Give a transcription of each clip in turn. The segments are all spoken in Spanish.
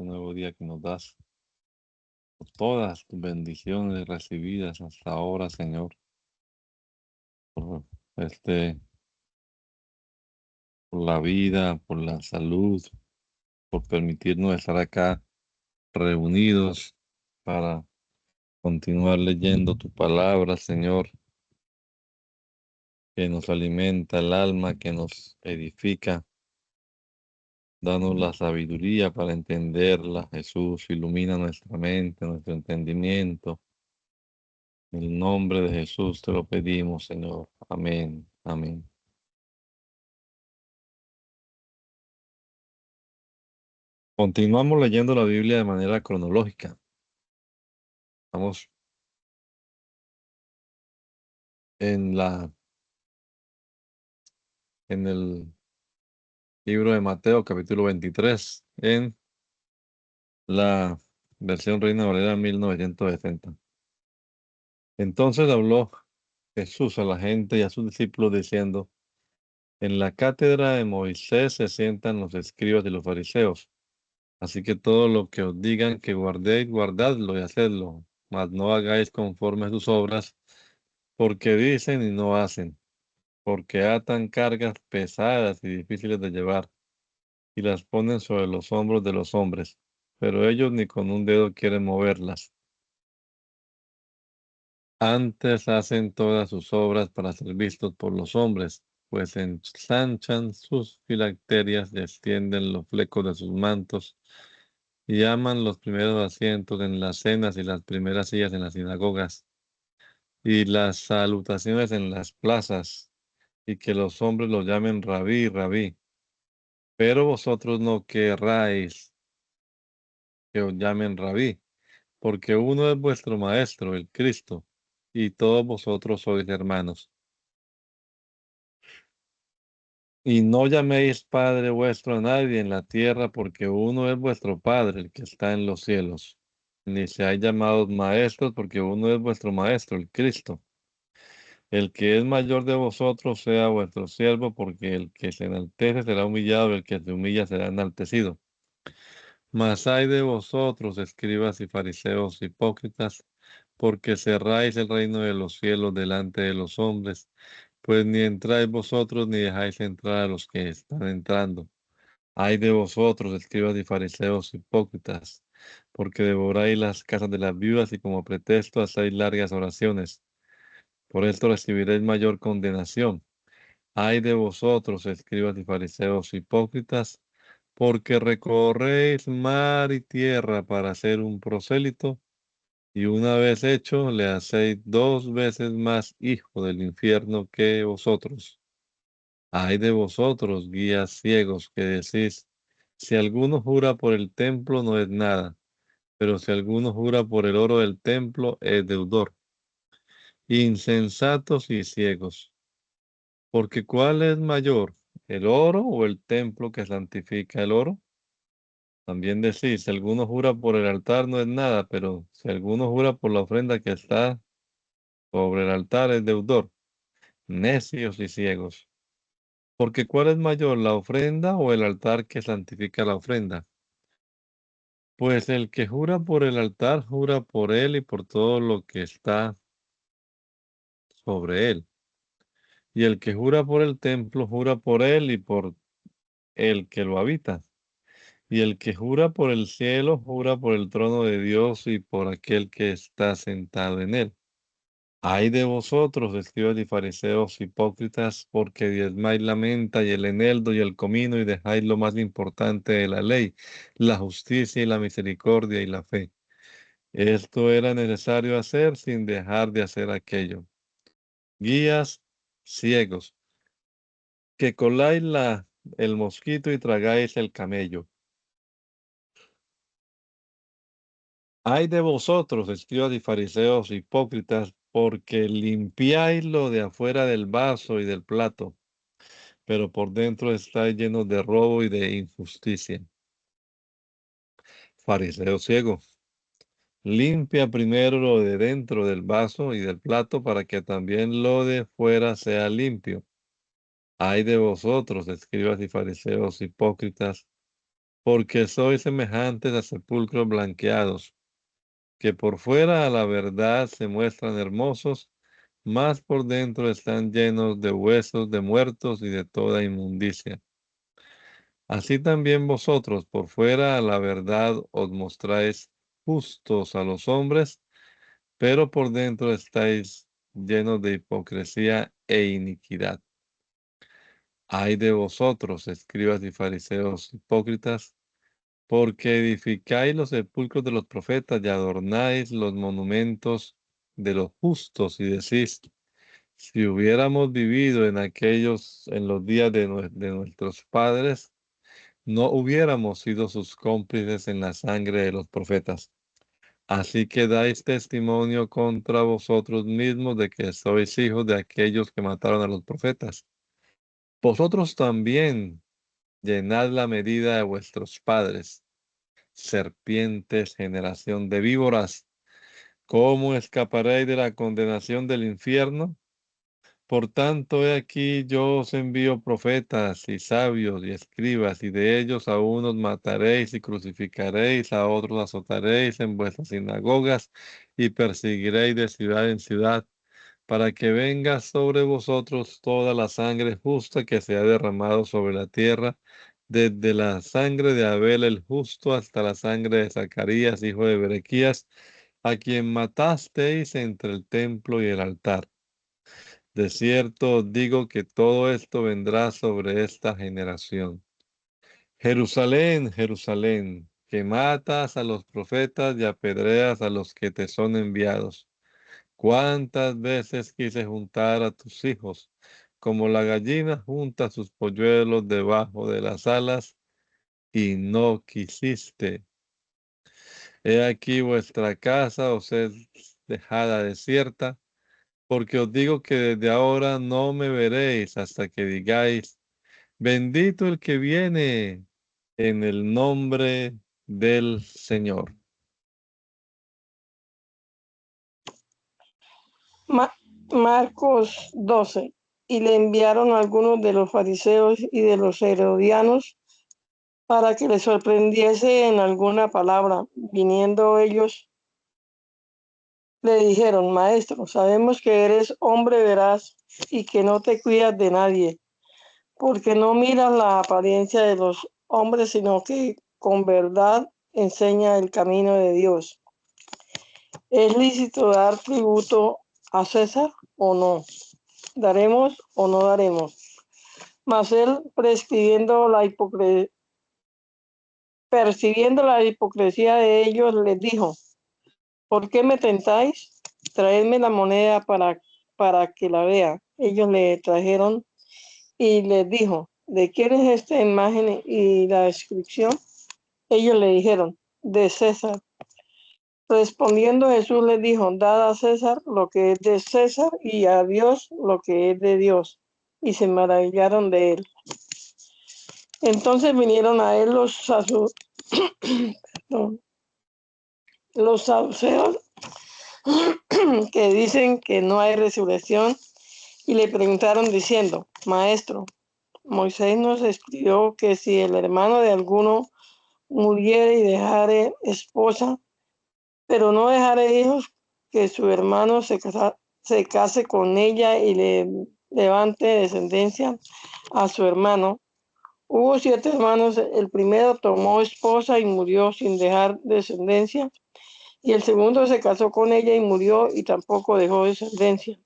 este nuevo día que nos das, por todas tus bendiciones recibidas hasta ahora, Señor, por, este, por la vida, por la salud, por permitirnos estar acá reunidos para continuar leyendo tu palabra, Señor, que nos alimenta el alma, que nos edifica. Danos la sabiduría para entenderla, Jesús. Ilumina nuestra mente, nuestro entendimiento. En el nombre de Jesús te lo pedimos, Señor. Amén. Amén. Continuamos leyendo la Biblia de manera cronológica. Estamos en en el libro de Mateo, capítulo 23, en la versión Reina Valera 1960. Entonces habló Jesús a la gente y a sus discípulos diciendo: en la cátedra de Moisés se sientan los escribas y los fariseos. Así que todo lo que os digan que guardéis, guardadlo y hacedlo, mas no hagáis conforme a sus obras, porque dicen y no hacen, porque atan cargas pesadas y difíciles de llevar, y las ponen sobre los hombros de los hombres, pero ellos ni con un dedo quieren moverlas. Antes hacen todas sus obras para ser vistos por los hombres, pues ensanchan sus filacterias y extienden los flecos de sus mantos, y llaman los primeros asientos en las cenas y las primeras sillas en las sinagogas, y las salutaciones en las plazas, y que los hombres los llamen rabí, rabí. Pero vosotros no querráis que os llamen rabí, porque uno es vuestro maestro, el Cristo, y todos vosotros sois hermanos. Y no llaméis Padre vuestro a nadie en la tierra, porque uno es vuestro Padre, el que está en los cielos. Ni seáis llamados maestros, porque uno es vuestro Maestro, el Cristo. El que es mayor de vosotros sea vuestro siervo, porque el que se enaltece será humillado, y el que se humilla será enaltecido. Mas ay de vosotros, escribas y fariseos hipócritas, porque cerráis el reino de los cielos delante de los hombres, pues ni entráis vosotros ni dejáis entrar a los que están entrando. Ay de vosotros, escribas y fariseos hipócritas, porque devoráis las casas de las viudas y como pretexto hacéis largas oraciones. Por esto recibiréis mayor condenación. Ay de vosotros, escribas y fariseos hipócritas, porque recorréis mar y tierra para hacer un prosélito, y una vez hecho, le hacéis dos veces más hijo del infierno que vosotros. Ay de vosotros, guías ciegos, que decís: si alguno jura por el templo, no es nada, pero si alguno jura por el oro del templo, es deudor. Insensatos y ciegos, porque ¿cuál es mayor, el oro o el templo que santifica el oro? También decís: si alguno jura por el altar, no es nada, pero si alguno jura por la ofrenda que está sobre el altar, es deudor. Necios y ciegos. Porque ¿cuál es mayor, la ofrenda o el altar que santifica la ofrenda? Pues el que jura por el altar, jura por él y por todo lo que está sobre él. Y el que jura por el templo, jura por él y por el que lo habita. Y el que jura por el cielo, jura por el trono de Dios y por aquel que está sentado en él. Ay de vosotros, escribas y fariseos hipócritas, porque diezmáis la menta y el eneldo y el comino y dejáis lo más importante de la ley, la justicia y la misericordia y la fe. Esto era necesario hacer sin dejar de hacer aquello. Guías ciegos, que coláis el mosquito y tragáis el camello. Ay de vosotros, escribas y fariseos hipócritas, porque limpiáis lo de afuera del vaso y del plato, pero por dentro estáis llenos de robo y de injusticia. Fariseo ciego, limpia primero lo de dentro del vaso y del plato para que también lo de fuera sea limpio. Ay de vosotros, escribas y fariseos hipócritas, porque sois semejantes a sepulcros blanqueados, que por fuera a la verdad se muestran hermosos, mas por dentro están llenos de huesos de muertos y de toda inmundicia. Así también vosotros por fuera a la verdad os mostráis justos a los hombres, pero por dentro estáis llenos de hipocresía e iniquidad. Ay de vosotros, escribas y fariseos hipócritas, porque edificáis los sepulcros de los profetas y adornáis los monumentos de los justos y decís, si hubiéramos vivido en los días de nuestros padres, no hubiéramos sido sus cómplices en la sangre de los profetas. Así que dais testimonio contra vosotros mismos de que sois hijos de aquellos que mataron a los profetas. Vosotros también llenad la medida de vuestros padres. Serpientes, generación de víboras, ¿cómo escaparéis de la condenación del infierno? Por tanto, he aquí yo os envío profetas y sabios y escribas, y de ellos a unos mataréis y crucificaréis, a otros azotaréis en vuestras sinagogas y perseguiréis de ciudad en ciudad, para que venga sobre vosotros toda la sangre justa que se ha derramado sobre la tierra, desde la sangre de Abel el justo hasta la sangre de Zacarías, hijo de Berequías, a quien matasteis entre el templo y el altar. De cierto os digo que todo esto vendrá sobre esta generación. Jerusalén, Jerusalén, que matas a los profetas y apedreas a los que te son enviados. ¿Cuántas veces quise juntar a tus hijos, como la gallina junta sus polluelos debajo de las alas, y no quisiste? He aquí vuestra casa os es dejada desierta, porque os digo que desde ahora no me veréis hasta que digáis, bendito el que viene en el nombre del Señor. Marcos 12. Y le enviaron algunos de los fariseos y de los herodianos para que le sorprendiese en alguna palabra. Viniendo ellos, le dijeron, Maestro, sabemos que eres hombre veraz y que no te cuidas de nadie, porque no miras la apariencia de los hombres, sino que con verdad enseña el camino de Dios. ¿Es lícito dar tributo a César o no? ¿Daremos o no daremos? Mas él, percibiendo la hipocresía de ellos, les dijo, ¿por qué me tentáis? Traedme la moneda para que la vea. Ellos le trajeron y les dijo, ¿de quién es esta imagen y la descripción? Ellos le dijeron, de César. Respondiendo Jesús les dijo, dad a César lo que es de César y a Dios lo que es de Dios. Y se maravillaron de él. Entonces vinieron a él los saduceos que dicen que no hay resurrección y le preguntaron diciendo, Maestro, Moisés nos escribió que si el hermano de alguno muriere y dejare esposa, pero no dejare hijos, que su hermano se case con ella y le levante descendencia a su hermano. Hubo 7 hermanos, el primero tomó esposa y murió sin dejar descendencia, y el segundo se casó con ella y murió y tampoco dejó descendencia,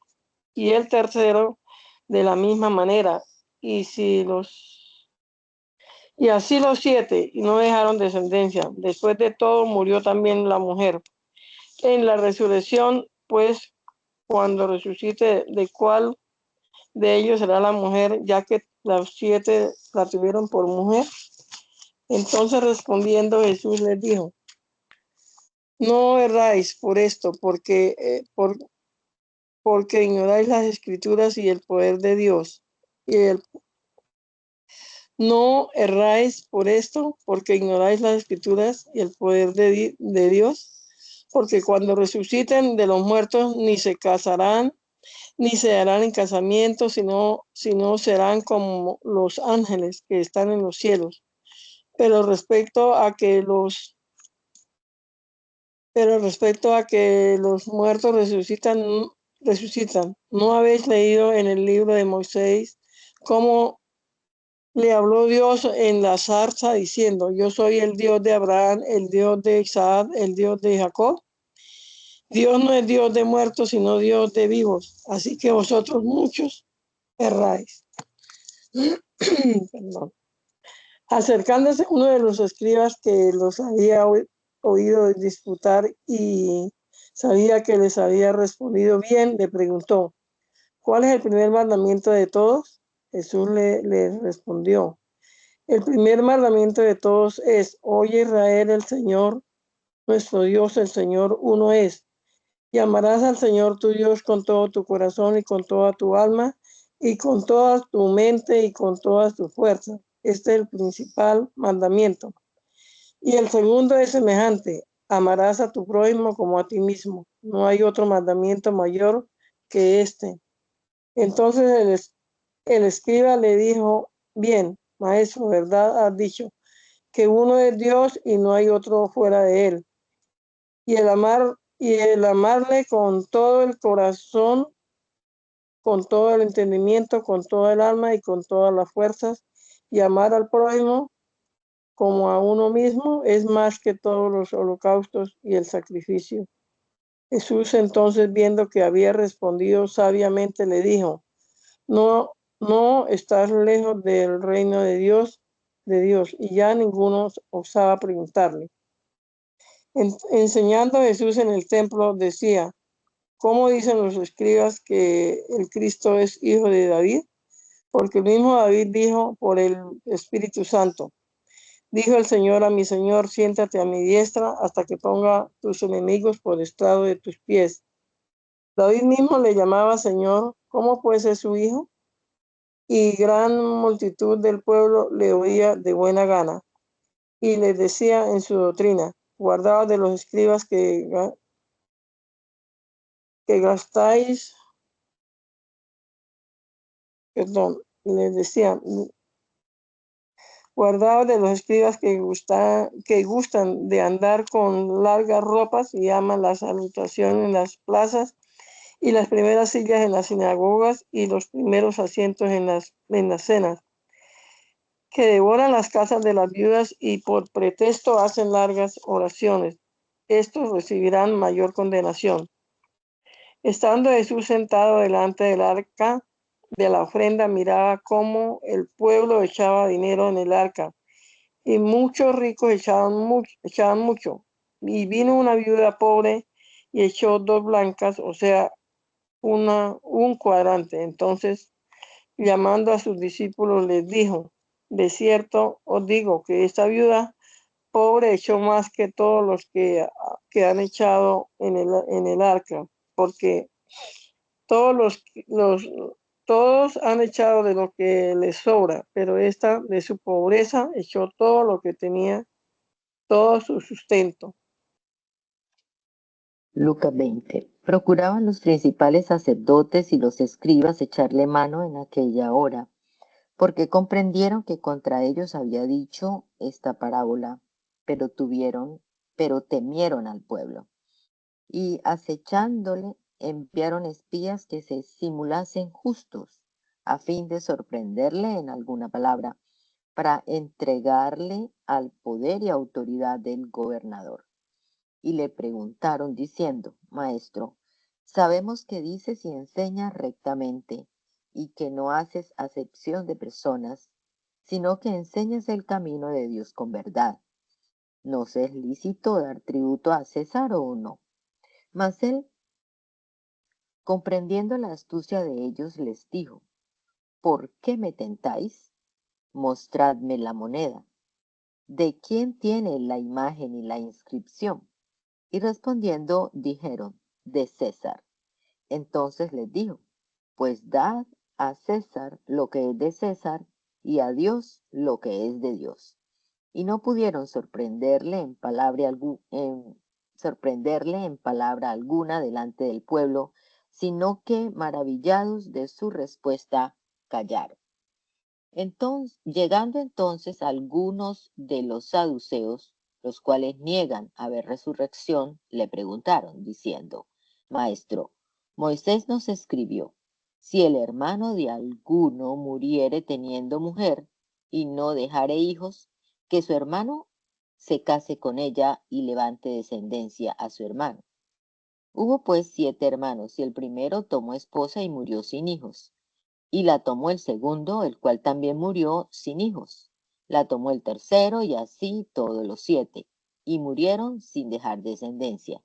y el tercero de la misma manera, y así los 7, y no dejaron descendencia. Después de todo murió también la mujer. En la resurrección, pues, cuando resucite, ¿de cuál de ellos será la mujer, ya que los 7 la tuvieron por mujer? Entonces respondiendo Jesús les dijo, no erráis por esto, porque ignoráis las escrituras y el poder de Dios. No erráis por esto, porque ignoráis las escrituras y el poder de Dios, porque cuando resuciten de los muertos ni se casarán, ni se darán en casamiento, sino serán como los ángeles que están en los cielos. Pero respecto a que los muertos resucitan, ¿no habéis leído en el libro de Moisés cómo le habló Dios en la zarza diciendo: yo soy el Dios de Abraham, el Dios de Isaac, el Dios de Jacob? Dios no es Dios de muertos, sino Dios de vivos. Así que vosotros muchos erráis. Perdón. Acercándose uno de los escribas que los había oído disputar y sabía que les había respondido bien, le preguntó: ¿cuál es el primer mandamiento de todos? Jesús le respondió: el primer mandamiento de todos es: oye Israel, el Señor, nuestro Dios, el Señor uno es. Y amarás al Señor tu Dios con todo tu corazón y con toda tu alma y con toda tu mente y con todas tus fuerzas. Este es el principal mandamiento. Y el segundo es semejante: amarás a tu prójimo como a ti mismo. No hay otro mandamiento mayor que este. Entonces el escriba le dijo: bien, maestro, ¿verdad has dicho? Que uno es Dios y no hay otro fuera de él. Y el amarle con todo el corazón, con todo el entendimiento, con toda el alma y con todas las fuerzas, y amar al prójimo como a uno mismo, es más que todos los holocaustos y el sacrificio. Jesús entonces, viendo que había respondido sabiamente, le dijo: no, no estás lejos del reino de Dios, y ya ninguno osaba preguntarle. Enseñando Jesús en el templo, decía: ¿cómo dicen los escribas que el Cristo es hijo de David? Porque el mismo David dijo por el Espíritu Santo: dijo el Señor a mi Señor: siéntate a mi diestra hasta que ponga tus enemigos por estrado de tus pies. David mismo le llamaba Señor. ¿Cómo pues es su hijo? Y gran multitud del pueblo le oía de buena gana. Y le decía en su doctrina: guardaos de los escribas que gastáis, perdón, les decía: guardaos de los escribas que gustan de andar con largas ropas y aman la salutación en las plazas y las primeras sillas en las sinagogas y los primeros asientos en las cenas, que devoran las casas de las viudas y por pretexto hacen largas oraciones. Estos recibirán mayor condenación. Estando Jesús sentado delante del arca de la ofrenda, miraba cómo el pueblo echaba dinero en el arca, y muchos ricos echaban mucho. Y vino una viuda pobre y echó 2 blancas, o sea, un cuadrante. Entonces, llamando a sus discípulos, les dijo: de cierto os digo que esta viuda pobre echó más que todos los que han echado en el arca, porque todos todos han echado de lo que les sobra, pero esta de su pobreza echó todo lo que tenía, todo su sustento. Lucas 20. Procuraban los principales sacerdotes y los escribas echarle mano en aquella hora, porque comprendieron que contra ellos había dicho esta parábola, pero temieron al pueblo. Y acechándole, enviaron espías que se simulasen justos, a fin de sorprenderle en alguna palabra, para entregarle al poder y autoridad del gobernador. Y le preguntaron diciendo: Maestro, sabemos que dices y enseñas rectamente, y que no haces acepción de personas, sino que enseñas el camino de Dios con verdad. ¿Nos es lícito dar tributo a César o no? Mas él, comprendiendo la astucia de ellos, les dijo: ¿por qué me tentáis? Mostradme la moneda. ¿De quién tiene la imagen y la inscripción? Y respondiendo dijeron: de César. Entonces les dijo: pues dad a César lo que es de César y a Dios lo que es de Dios. Y no pudieron sorprenderle en palabra alguna delante del pueblo, sino que maravillados de su respuesta callaron. Llegando entonces algunos de los saduceos, los cuales niegan haber resurrección, le preguntaron, diciendo, Maestro, Moisés nos escribió, si el hermano de alguno muriere teniendo mujer y no dejare hijos, que su hermano se case con ella y levante descendencia a su hermano. Hubo pues 7 hermanos, y el primero tomó esposa y murió sin hijos. Y la tomó el segundo, el cual también murió sin hijos. La tomó el tercero, y así todos los 7, y murieron sin dejar descendencia.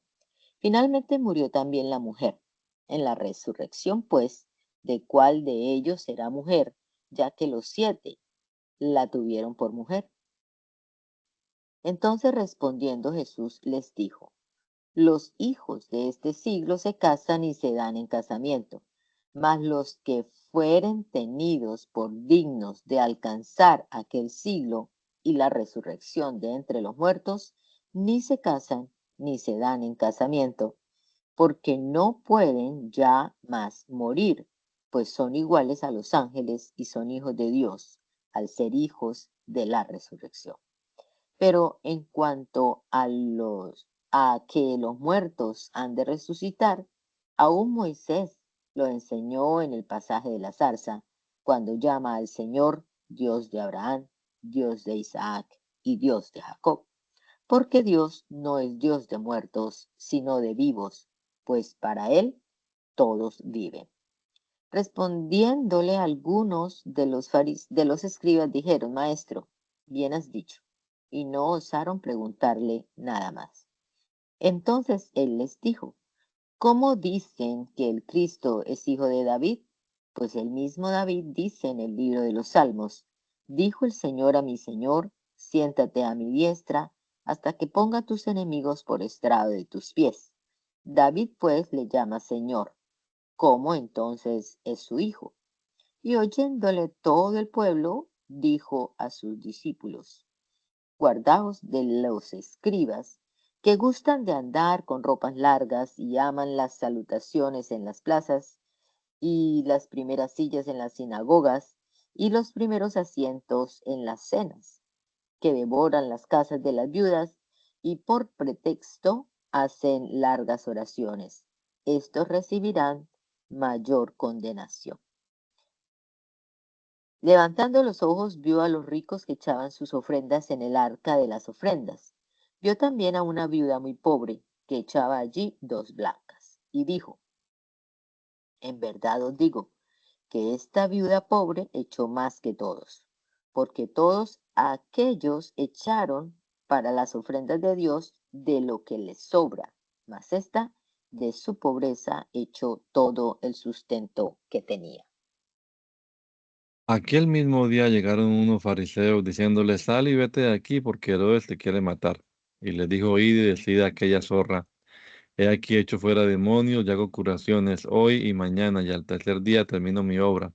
Finalmente murió también la mujer. En la resurrección, pues, ¿de cuál de ellos será mujer? Ya que los 7 la tuvieron por mujer. Entonces respondiendo Jesús les dijo, los hijos de este siglo se casan y se dan en casamiento, mas los que fueren tenidos por dignos de alcanzar aquel siglo y la resurrección de entre los muertos, ni se casan ni se dan en casamiento, porque no pueden ya más morir, pues son iguales a los ángeles y son hijos de Dios, al ser hijos de la resurrección. Pero en cuanto a que los muertos han de resucitar, aún Moisés lo enseñó en el pasaje de la zarza, cuando llama al Señor Dios de Abraham, Dios de Isaac y Dios de Jacob. Porque Dios no es Dios de muertos, sino de vivos, pues para Él todos viven. Respondiéndole algunos de los escribas dijeron, Maestro, bien has dicho, y no osaron preguntarle nada más. Entonces él les dijo, ¿cómo dicen que el Cristo es hijo de David? Pues el mismo David dice en el libro de los Salmos, dijo el Señor a mi Señor, siéntate a mi diestra, hasta que ponga tus enemigos por estrado de tus pies. David pues le llama Señor. ¿Cómo entonces es su hijo? Y oyéndole todo el pueblo, dijo a sus discípulos, guardaos de los escribas, que gustan de andar con ropas largas y aman las salutaciones en las plazas y las primeras sillas en las sinagogas y los primeros asientos en las cenas, que devoran las casas de las viudas y por pretexto hacen largas oraciones. Estos recibirán mayor condenación. Levantando los ojos, vio a los ricos que echaban sus ofrendas en el arca de las ofrendas. Vio también a una viuda muy pobre que echaba allí 2 blancas. Y dijo, en verdad os digo, que esta viuda pobre echó más que todos, porque todos aquellos echaron para las ofrendas de Dios de lo que les sobra, mas esta de su pobreza echó todo el sustento que tenía. Aquel mismo día llegaron unos fariseos diciéndole, sal y vete de aquí porque Herodes te quiere matar. Y les dijo, id y decid a aquella zorra, he aquí hecho fuera demonios y hago curaciones hoy y mañana y al tercer día termino mi obra.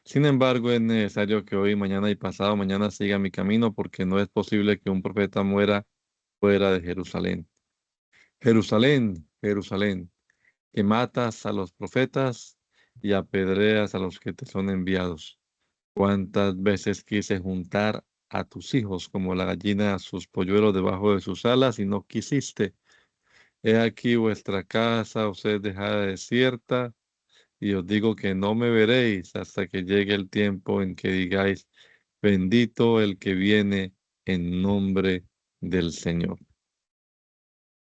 Sin embargo, es necesario que hoy, mañana y pasado mañana siga mi camino porque no es posible que un profeta muera fuera de Jerusalén. Jerusalén, Jerusalén, que matas a los profetas y apedreas a los que te son enviados. Cuántas veces quise juntar a tus hijos como la gallina a sus polluelos debajo de sus alas y no quisiste. He aquí vuestra casa os es dejada desierta y os digo que no me veréis hasta que llegue el tiempo en que digáis, bendito el que viene en nombre del Señor.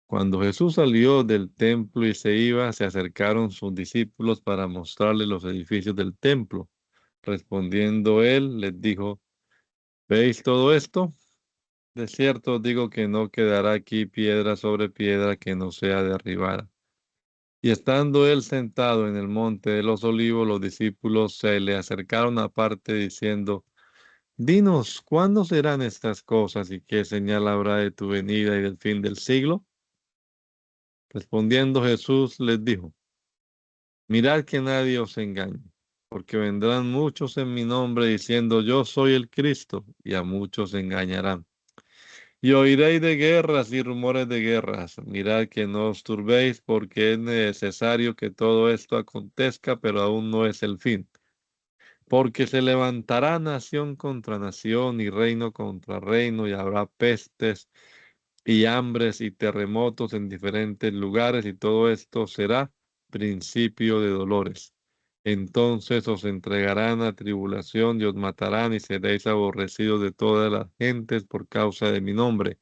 Cuando Jesús salió del templo y se iba, se acercaron sus discípulos para mostrarle los edificios del templo. Respondiendo él, les dijo, ¿veis todo esto? De cierto os digo que no quedará aquí piedra sobre piedra que no sea derribada. Y estando él sentado en el monte de los olivos, los discípulos se le acercaron aparte diciendo, dinos, ¿cuándo serán estas cosas y qué señal habrá de tu venida y del fin del siglo? Respondiendo Jesús les dijo, mirad que nadie os engañe, porque vendrán muchos en mi nombre diciendo, yo soy el Cristo, y a muchos engañarán. Y oiréis de guerras y rumores de guerras. Mirad que no os turbéis, porque es necesario que todo esto acontezca, pero aún no es el fin. Porque se levantará nación contra nación y reino contra reino, y habrá pestes y hambres y terremotos en diferentes lugares, y todo esto será principio de dolores. Entonces os entregarán a tribulación y os matarán, y seréis aborrecidos de todas las gentes por causa de mi nombre.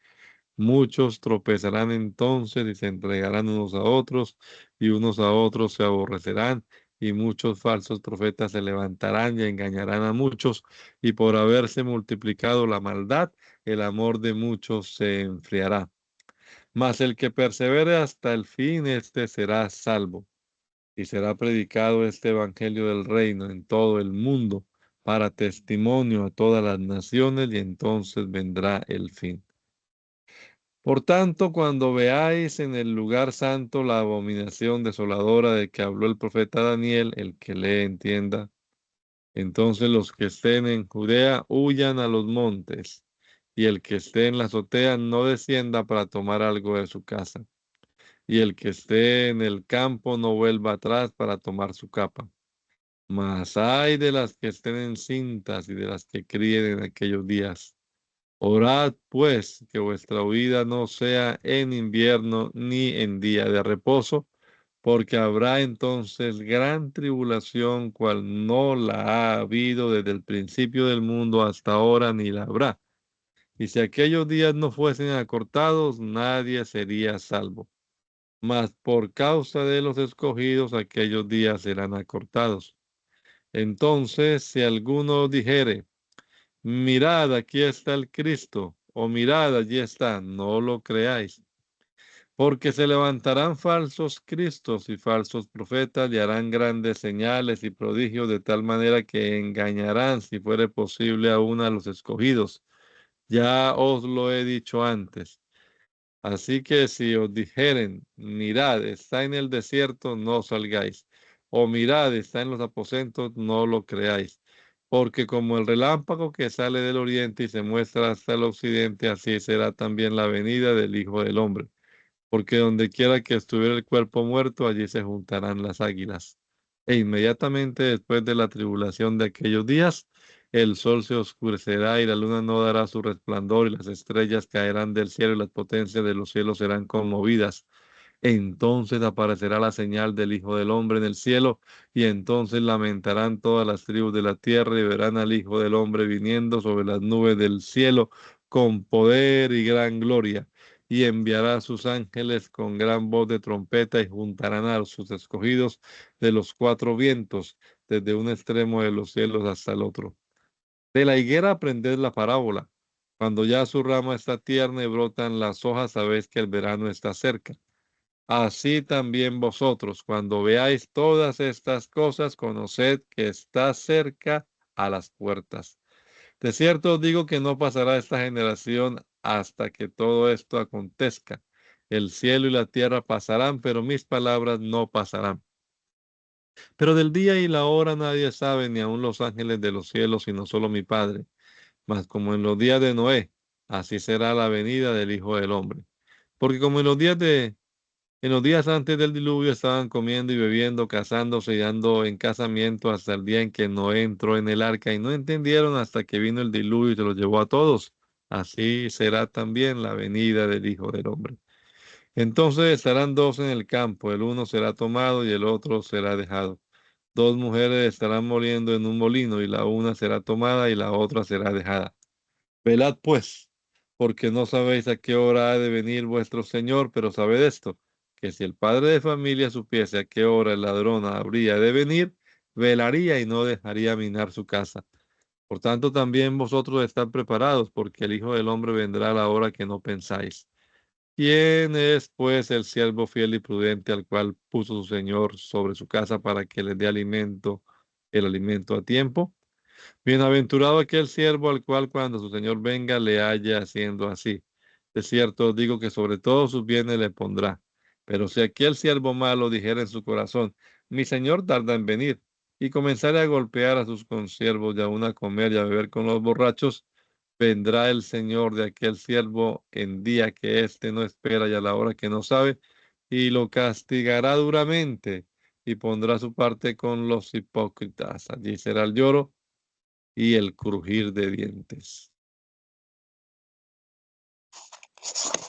Muchos tropezarán entonces y se entregarán unos a otros, y unos a otros se aborrecerán, y muchos falsos profetas se levantarán y engañarán a muchos, y por haberse multiplicado la maldad, el amor de muchos se enfriará. Mas el que persevere hasta el fin, este será salvo. Y será predicado este evangelio del reino en todo el mundo para testimonio a todas las naciones, y entonces vendrá el fin. Por tanto, cuando veáis en el lugar santo la abominación desoladora de que habló el profeta Daniel, el que lee entienda, entonces los que estén en Judea huyan a los montes, y el que esté en la azotea no descienda para tomar algo de su casa, y el que esté en el campo no vuelva atrás para tomar su capa. Mas ay de las que estén encintas y de las que críen en aquellos días. Orad, pues, que vuestra huida no sea en invierno ni en día de reposo, porque habrá entonces gran tribulación, cual no la ha habido desde el principio del mundo hasta ahora, ni la habrá. Y si aquellos días no fuesen acortados, nadie sería salvo. Mas por causa de los escogidos, aquellos días serán acortados. Entonces, si alguno dijere, mirad, aquí está el Cristo, o mirad, allí está, no lo creáis, porque se levantarán falsos cristos y falsos profetas y harán grandes señales y prodigios de tal manera que engañarán, si fuere posible, aún a los escogidos. Ya os lo he dicho antes. Así que si os dijeren, mirad, está en el desierto, no salgáis. O mirad, está en los aposentos, no lo creáis. Porque como el relámpago que sale del oriente y se muestra hasta el occidente, así será también la venida del Hijo del Hombre. Porque donde quiera que estuviera el cuerpo muerto, allí se juntarán las águilas. E inmediatamente después de la tribulación de aquellos días, el sol se oscurecerá y la luna no dará su resplandor y las estrellas caerán del cielo y las potencias de los cielos serán conmovidas. Entonces aparecerá la señal del Hijo del Hombre en el cielo, y entonces lamentarán todas las tribus de la tierra y verán al Hijo del Hombre viniendo sobre las nubes del cielo con poder y gran gloria. Y enviará a sus ángeles con gran voz de trompeta y juntarán a sus escogidos de los cuatro vientos, desde un extremo de los cielos hasta el otro. De la higuera aprended la parábola. Cuando ya su rama está tierna y brotan las hojas, sabéis que el verano está cerca. Así también vosotros, cuando veáis todas estas cosas, conoced que está cerca a las puertas. De cierto os digo que no pasará esta generación hasta que todo esto acontezca. El cielo y la tierra pasarán, pero mis palabras no pasarán. Pero del día y la hora nadie sabe, ni aun los ángeles de los cielos, sino solo mi Padre. Mas como en los días de Noé, así será la venida del Hijo del Hombre. Porque como en los días antes del diluvio estaban comiendo y bebiendo, casándose y dando en casamiento hasta el día en que Noé entró en el arca, y no entendieron hasta que vino el diluvio y se los llevó a todos. Así será también la venida del Hijo del Hombre. Entonces estarán dos en el campo, el uno será tomado y el otro será dejado. Dos mujeres estarán moliendo en un molino, y la una será tomada y la otra será dejada. Velad pues, porque no sabéis a qué hora ha de venir vuestro Señor, pero sabed esto, que si el padre de familia supiese a qué hora el ladrón habría de venir, velaría y no dejaría minar su casa. Por tanto, también vosotros estad preparados, porque el Hijo del Hombre vendrá a la hora que no pensáis. ¿Quién es, pues, el siervo fiel y prudente al cual puso su Señor sobre su casa para que le dé alimento, el alimento a tiempo? Bienaventurado aquel siervo al cual cuando su señor venga le haya haciendo así. De cierto os digo que sobre todos sus bienes le pondrá. Pero si aquel siervo malo dijera en su corazón, mi señor tarda en venir, y comenzare a golpear a sus consiervos y aun a comer y a beber con los borrachos, vendrá el señor de aquel siervo en día que éste no espera y a la hora que no sabe, y lo castigará duramente, y pondrá su parte con los hipócritas. Allí será el lloro y el crujir de dientes.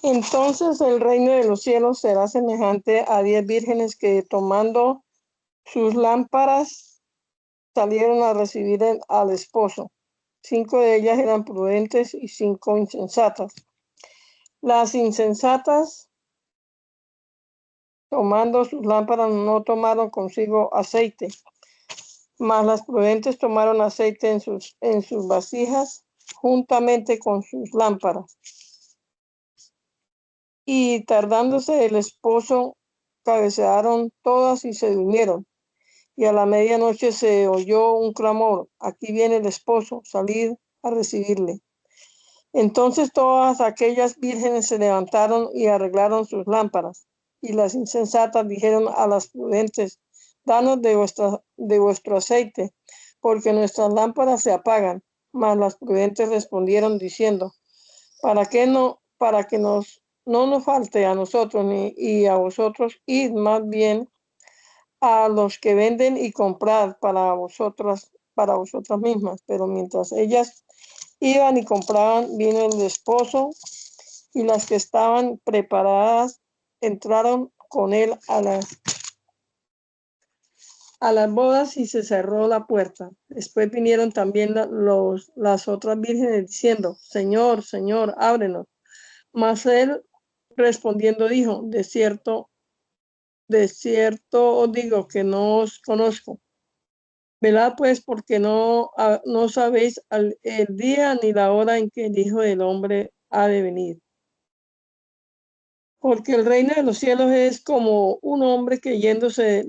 Entonces el reino de los cielos será semejante a 10 vírgenes que, tomando sus lámparas, salieron a recibir al esposo. 5 de ellas eran prudentes y 5 insensatas. Las insensatas, tomando sus lámparas, no tomaron consigo aceite, mas las prudentes tomaron aceite en sus vasijas juntamente con sus lámparas. Y tardándose el esposo, cabecearon todas y se durmieron. Y a la medianoche se oyó un clamor: aquí viene el esposo, salid a recibirle. Entonces todas aquellas vírgenes se levantaron y arreglaron sus lámparas. Y las insensatas dijeron a las prudentes: danos de vuestro aceite, porque nuestras lámparas se apagan. Mas las prudentes respondieron diciendo: para que no nos falte a nosotros y a vosotros, id más bien a los que venden y comprad para vosotras mismas. Pero mientras ellas iban y compraban, vino el esposo, y las que estaban preparadas entraron con él a las bodas, y se cerró la puerta. Después vinieron también las otras vírgenes diciendo: Señor, Señor, ábrenos. Mas él respondiendo dijo: de cierto os digo que no os conozco. Velad pues, porque no sabéis el día ni la hora en que el Hijo del Hombre ha de venir. Porque el reino de los cielos es como un hombre que, yéndose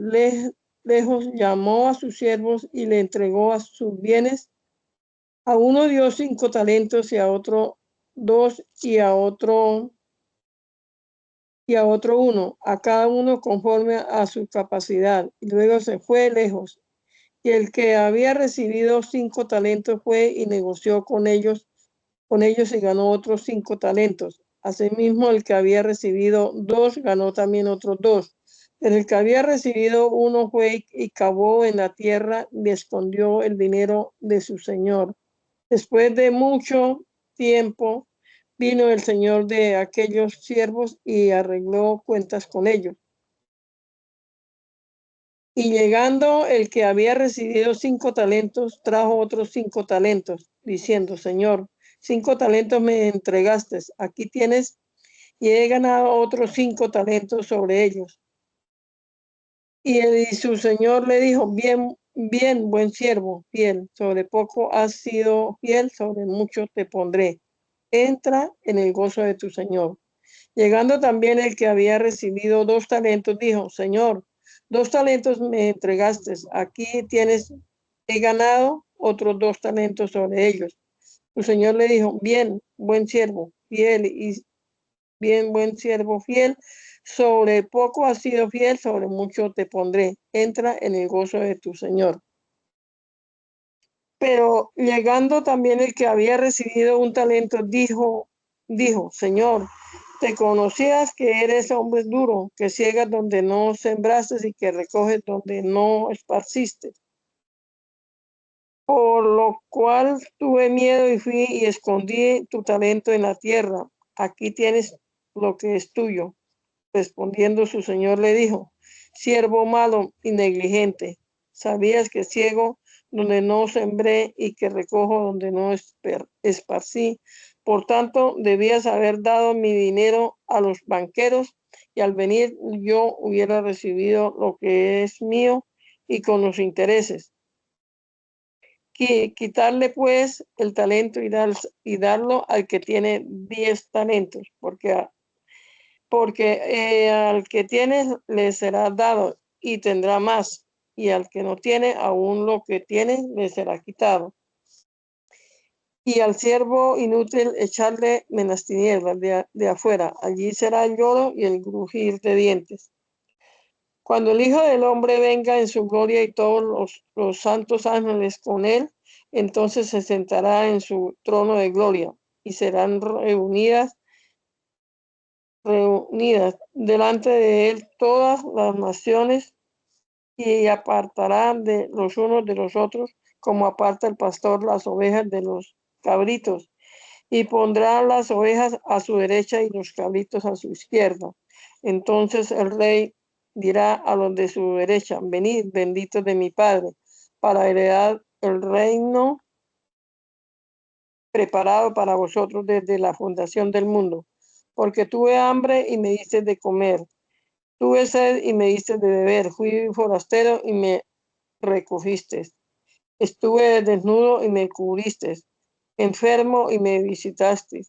lejos, llamó a sus siervos y le entregó a sus bienes. A uno dio 5 talentos, y a otro 2, y a otro 1, a cada uno conforme a su capacidad. Y luego se fue lejos. Y el que había recibido 5 talentos fue y negoció con ellos y ganó otros 5 talentos. Asimismo, el que había recibido 2 ganó también otros 2. Pero el que había recibido 1 fue y cavó en la tierra y escondió el dinero de su señor. Después de mucho tiempo vino el señor de aquellos siervos y arregló cuentas con ellos. Y llegando el que había recibido 5 talentos, trajo otros 5 talentos, diciendo: Señor, 5 talentos me entregaste, aquí tienes, y he ganado otros 5 talentos sobre ellos. Y su señor le dijo: bien, buen siervo, fiel, sobre poco has sido fiel, sobre mucho te pondré. Entra en el gozo de tu señor. Llegando también el que había recibido 2 talentos, dijo: Señor, 2 talentos me entregaste, aquí tienes, he ganado otros 2 talentos sobre ellos. Su señor le dijo: bien, buen siervo, fiel, sobre poco has sido fiel, sobre mucho te pondré. Entra en el gozo de tu señor. Pero llegando también el que había recibido 1 talento, dijo: Señor, te conocías que eres hombre duro, que ciegas donde no sembraste y que recoges donde no esparciste. Por lo cual tuve miedo y fui y escondí tu talento en la tierra. Aquí tienes lo que es tuyo. Respondiendo su señor le dijo: siervo malo y negligente, sabías que ciego donde no sembré y que recojo donde no esparcí. Por tanto, debías haber dado mi dinero a los banqueros, y al venir yo hubiera recibido lo que es mío y con los intereses. Quitarle pues el talento y darlo al que tiene 10 talentos, porque al que tiene le será dado y tendrá más, y al que no tiene, aún lo que tiene le será quitado. Y al siervo inútil echarle en las tinieblas de afuera, allí será el lloro y el crujir de dientes. Cuando el Hijo del Hombre venga en su gloria y todos los santos ángeles con él, entonces se sentará en su trono de gloria, y serán reunidas delante de él todas las naciones, y apartará de los unos de los otros, como aparta el pastor las ovejas de los cabritos, y pondrá las ovejas a su derecha y los cabritos a su izquierda. Entonces el rey dirá a los de su derecha: venid, benditos de mi Padre, para heredar el reino preparado para vosotros desde la fundación del mundo. Porque tuve hambre y me diste de comer, tuve sed y me diste de beber, fui forastero y me recogiste, estuve desnudo y me cubriste, enfermo y me visitaste,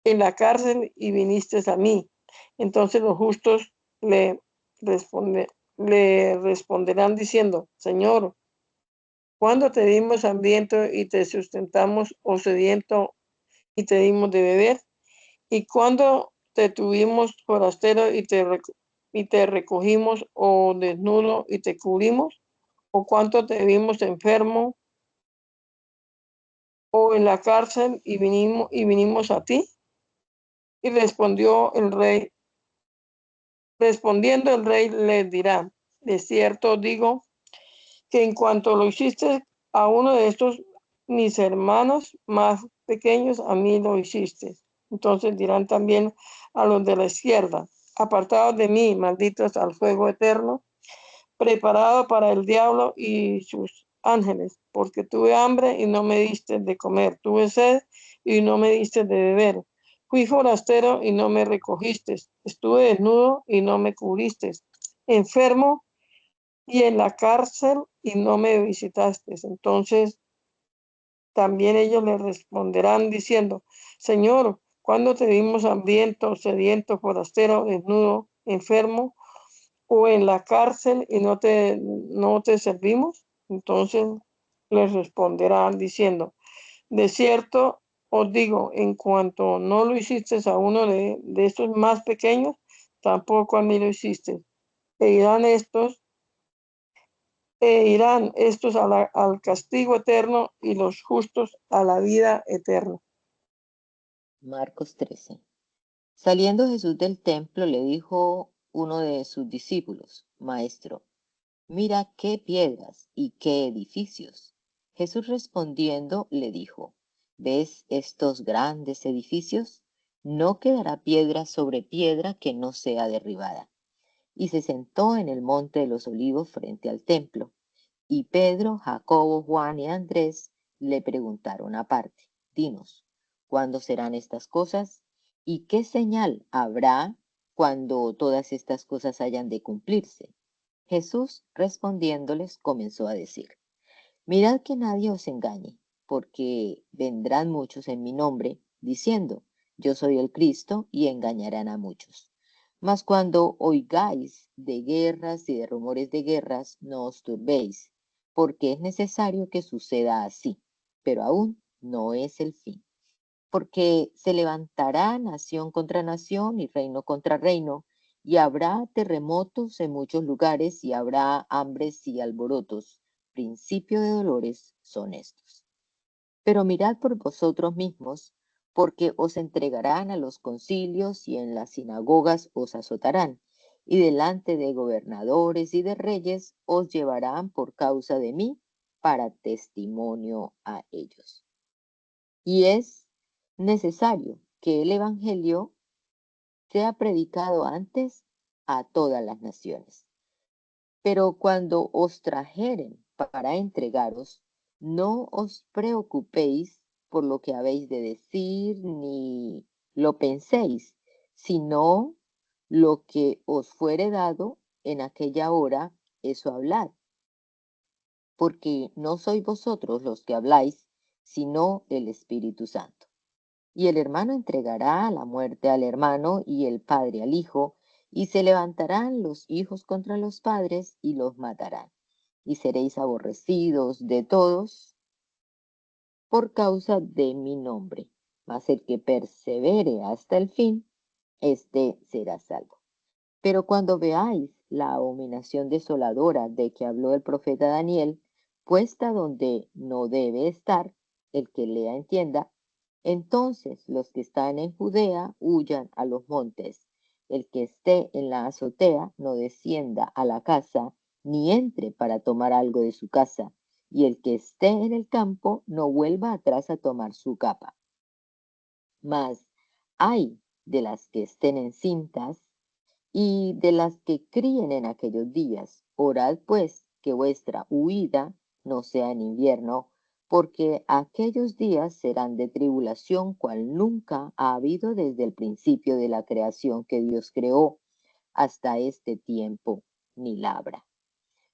en la cárcel y viniste a mí. Entonces los justos le, responde, le responderán diciendo: Señor, ¿cuándo te dimos hambriento y te sustentamos, o sediento y te dimos de beber? ¿Y cuándo te tuvimos forastero y te recogimos, o desnudo y te cubrimos? ¿O cuánto te vimos enfermo o en la cárcel y vinimos a ti? Y respondiendo el rey les dirá: de cierto digo que en cuanto lo hiciste a uno de estos mis hermanos más pequeños, a mí lo hiciste. Entonces dirán también a los de la izquierda: apartados de mí, malditos, al fuego eterno, preparado para el diablo y sus ángeles, porque tuve hambre y no me diste de comer, tuve sed y no me diste de beber, fui forastero y no me recogiste, estuve desnudo y no me cubriste, enfermo y en la cárcel y no me visitaste. Entonces también ellos le responderán diciendo: Señor, ¿cuándo te vimos hambriento, sediento, forastero, desnudo, enfermo o en la cárcel y no te servimos? Entonces les responderán diciendo: de cierto os digo, en cuanto no lo hiciste a uno de estos más pequeños, tampoco a mí lo hiciste. E irán estos al castigo eterno y los justos a la vida eterna. Marcos 13. Saliendo Jesús del templo, le dijo uno de sus discípulos: Maestro, mira qué piedras y qué edificios. Jesús respondiendo le dijo: ¿Ves estos grandes edificios? No quedará piedra sobre piedra que no sea derribada. Y se sentó en el monte de los olivos frente al templo. Y Pedro, Jacobo, Juan y Andrés le preguntaron aparte: Dinos, ¿cuándo serán estas cosas? ¿Y qué señal habrá cuando todas estas cosas hayan de cumplirse? Jesús respondiéndoles comenzó a decir: Mirad que nadie os engañe, porque vendrán muchos en mi nombre, diciendo: Yo soy el Cristo, y engañarán a muchos. Mas cuando oigáis de guerras y de rumores de guerras, no os turbéis, porque es necesario que suceda así, pero aún no es el fin. Porque se levantará nación contra nación y reino contra reino, y habrá terremotos en muchos lugares y habrá hambres y alborotos. Principio de dolores son estos. Pero mirad por vosotros mismos, porque os entregarán a los concilios y en las sinagogas os azotarán, y delante de gobernadores y de reyes os llevarán por causa de mí para testimonio a ellos. Y es necesario que el Evangelio sea predicado antes a todas las naciones. Pero cuando os trajeren para entregaros, no os preocupéis por lo que habéis de decir, ni lo penséis, sino lo que os fuere dado en aquella hora, eso hablad. Porque no sois vosotros los que habláis, sino el Espíritu Santo. Y el hermano entregará a la muerte al hermano y el padre al hijo, y se levantarán los hijos contra los padres y los matarán. Y seréis aborrecidos de todos por causa de mi nombre. Mas el que persevere hasta el fin, éste será salvo. Pero cuando veáis la abominación desoladora de que habló el profeta Daniel, puesta donde no debe estar, el que lea entienda, entonces los que están en Judea huyan a los montes. El que esté en la azotea no descienda a la casa, ni entre para tomar algo de su casa. y el que esté en el campo no vuelva atrás a tomar su capa. Mas ay de las que estén encintas y de las que críen en aquellos días. Orad pues que vuestra huida no sea en invierno, porque aquellos días serán de tribulación cual nunca ha habido desde el principio de la creación que Dios creó hasta este tiempo, ni labra.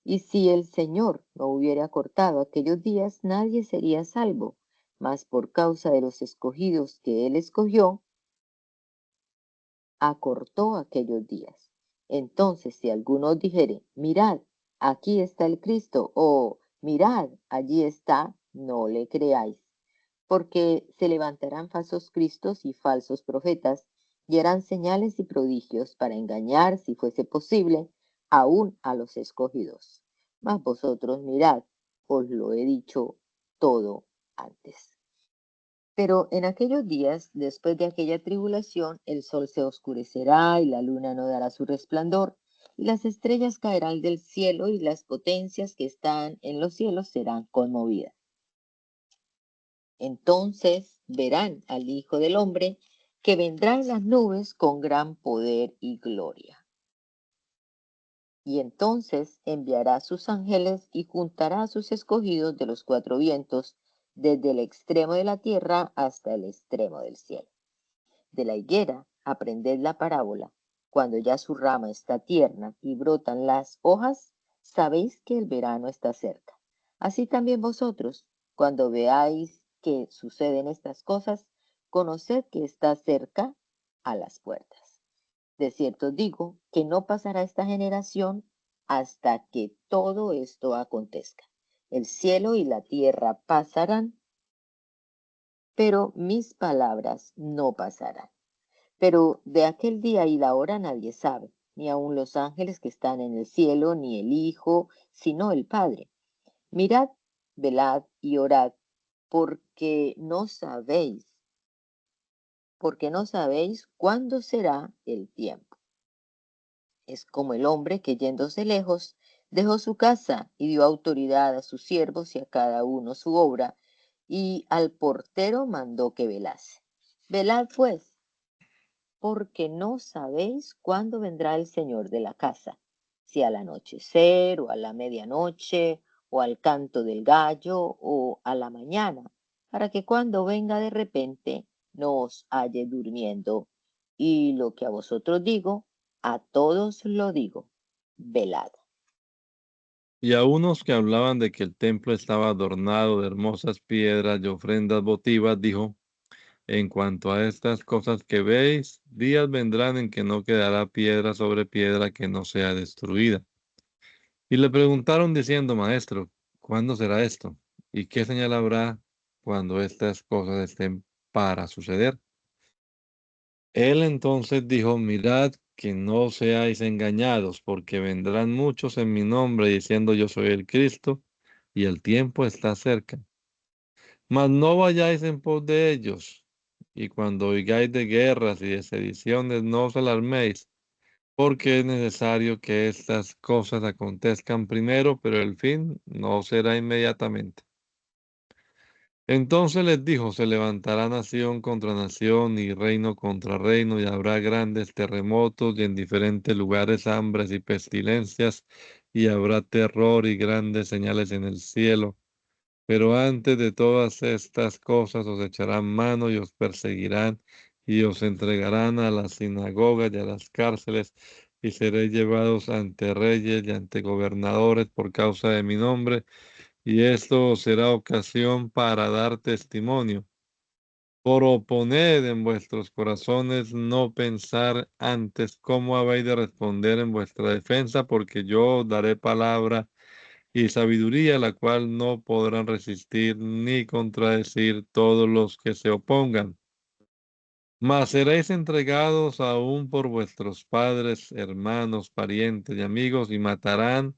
Y si el Señor no hubiera acortado aquellos días, nadie sería salvo, mas por causa de los escogidos que Él escogió, acortó aquellos días. Entonces, si alguno dijere, mirad, aquí está el Cristo, o mirad, allí está, no le creáis, porque se levantarán falsos cristos y falsos profetas, y harán señales y prodigios para engañar, si fuese posible, aún a los escogidos. Mas vosotros mirad, os lo he dicho todo antes. Pero en aquellos días, después de aquella tribulación, el sol se oscurecerá y la luna no dará su resplandor, y las estrellas caerán del cielo y las potencias que están en los cielos serán conmovidas. Entonces verán al Hijo del Hombre que vendrá en las nubes con gran poder y gloria. Y entonces enviará a sus ángeles y juntará a sus escogidos de los cuatro vientos, desde el extremo de la tierra hasta el extremo del cielo. De la higuera aprended la parábola. Cuando ya su rama está tierna y brotan las hojas, sabéis que el verano está cerca. Así también vosotros, cuando veáis que suceden estas cosas, conoced que está cerca a las puertas. De cierto os digo que no pasará esta generación hasta que todo esto acontezca. El cielo y la tierra pasarán, pero mis palabras no pasarán. Pero de aquel día y la hora nadie sabe, ni aun los ángeles que están en el cielo, ni el Hijo, sino el Padre. Mirad, velad y orad, porque no sabéis cuándo será el tiempo. Es como el hombre que yéndose lejos, dejó su casa y dio autoridad a sus siervos y a cada uno su obra, y al portero mandó que velase. Velad pues, porque no sabéis cuándo vendrá el Señor de la casa, si al anochecer o a la medianoche o al canto del gallo o a la mañana, para que cuando venga de repente no os halle durmiendo. Y lo que a vosotros digo, a todos lo digo, velad. Y a unos que hablaban de que el templo estaba adornado de hermosas piedras y ofrendas votivas, dijo, en cuanto a estas cosas que veis, días vendrán en que no quedará piedra sobre piedra que no sea destruida. Y le preguntaron diciendo, Maestro, ¿cuándo será esto? ¿Y qué señal habrá cuando estas cosas estén para suceder? Él entonces dijo, mirad que no seáis engañados, porque vendrán muchos en mi nombre diciendo yo soy el Cristo, y el tiempo está cerca. Mas no vayáis en pos de ellos, y cuando oigáis de guerras y de sediciones, no os alarméis, porque es necesario que estas cosas acontezcan primero, pero el fin no será inmediatamente. Entonces les dijo, se levantará nación contra nación y reino contra reino, y habrá grandes terremotos y en diferentes lugares hambres y pestilencias, y habrá terror y grandes señales en el cielo. Pero antes de todas estas cosas os echarán mano y os perseguirán y os entregarán a las sinagogas y a las cárceles y seréis llevados ante reyes y ante gobernadores por causa de mi nombre, y esto os será ocasión para dar testimonio. Por oponed en vuestros corazones no pensar antes cómo habéis de responder en vuestra defensa, porque yo os daré palabra y sabiduría, la cual no podrán resistir ni contradecir todos los que se opongan. Mas seréis entregados aún por vuestros padres, hermanos, parientes y amigos, y matarán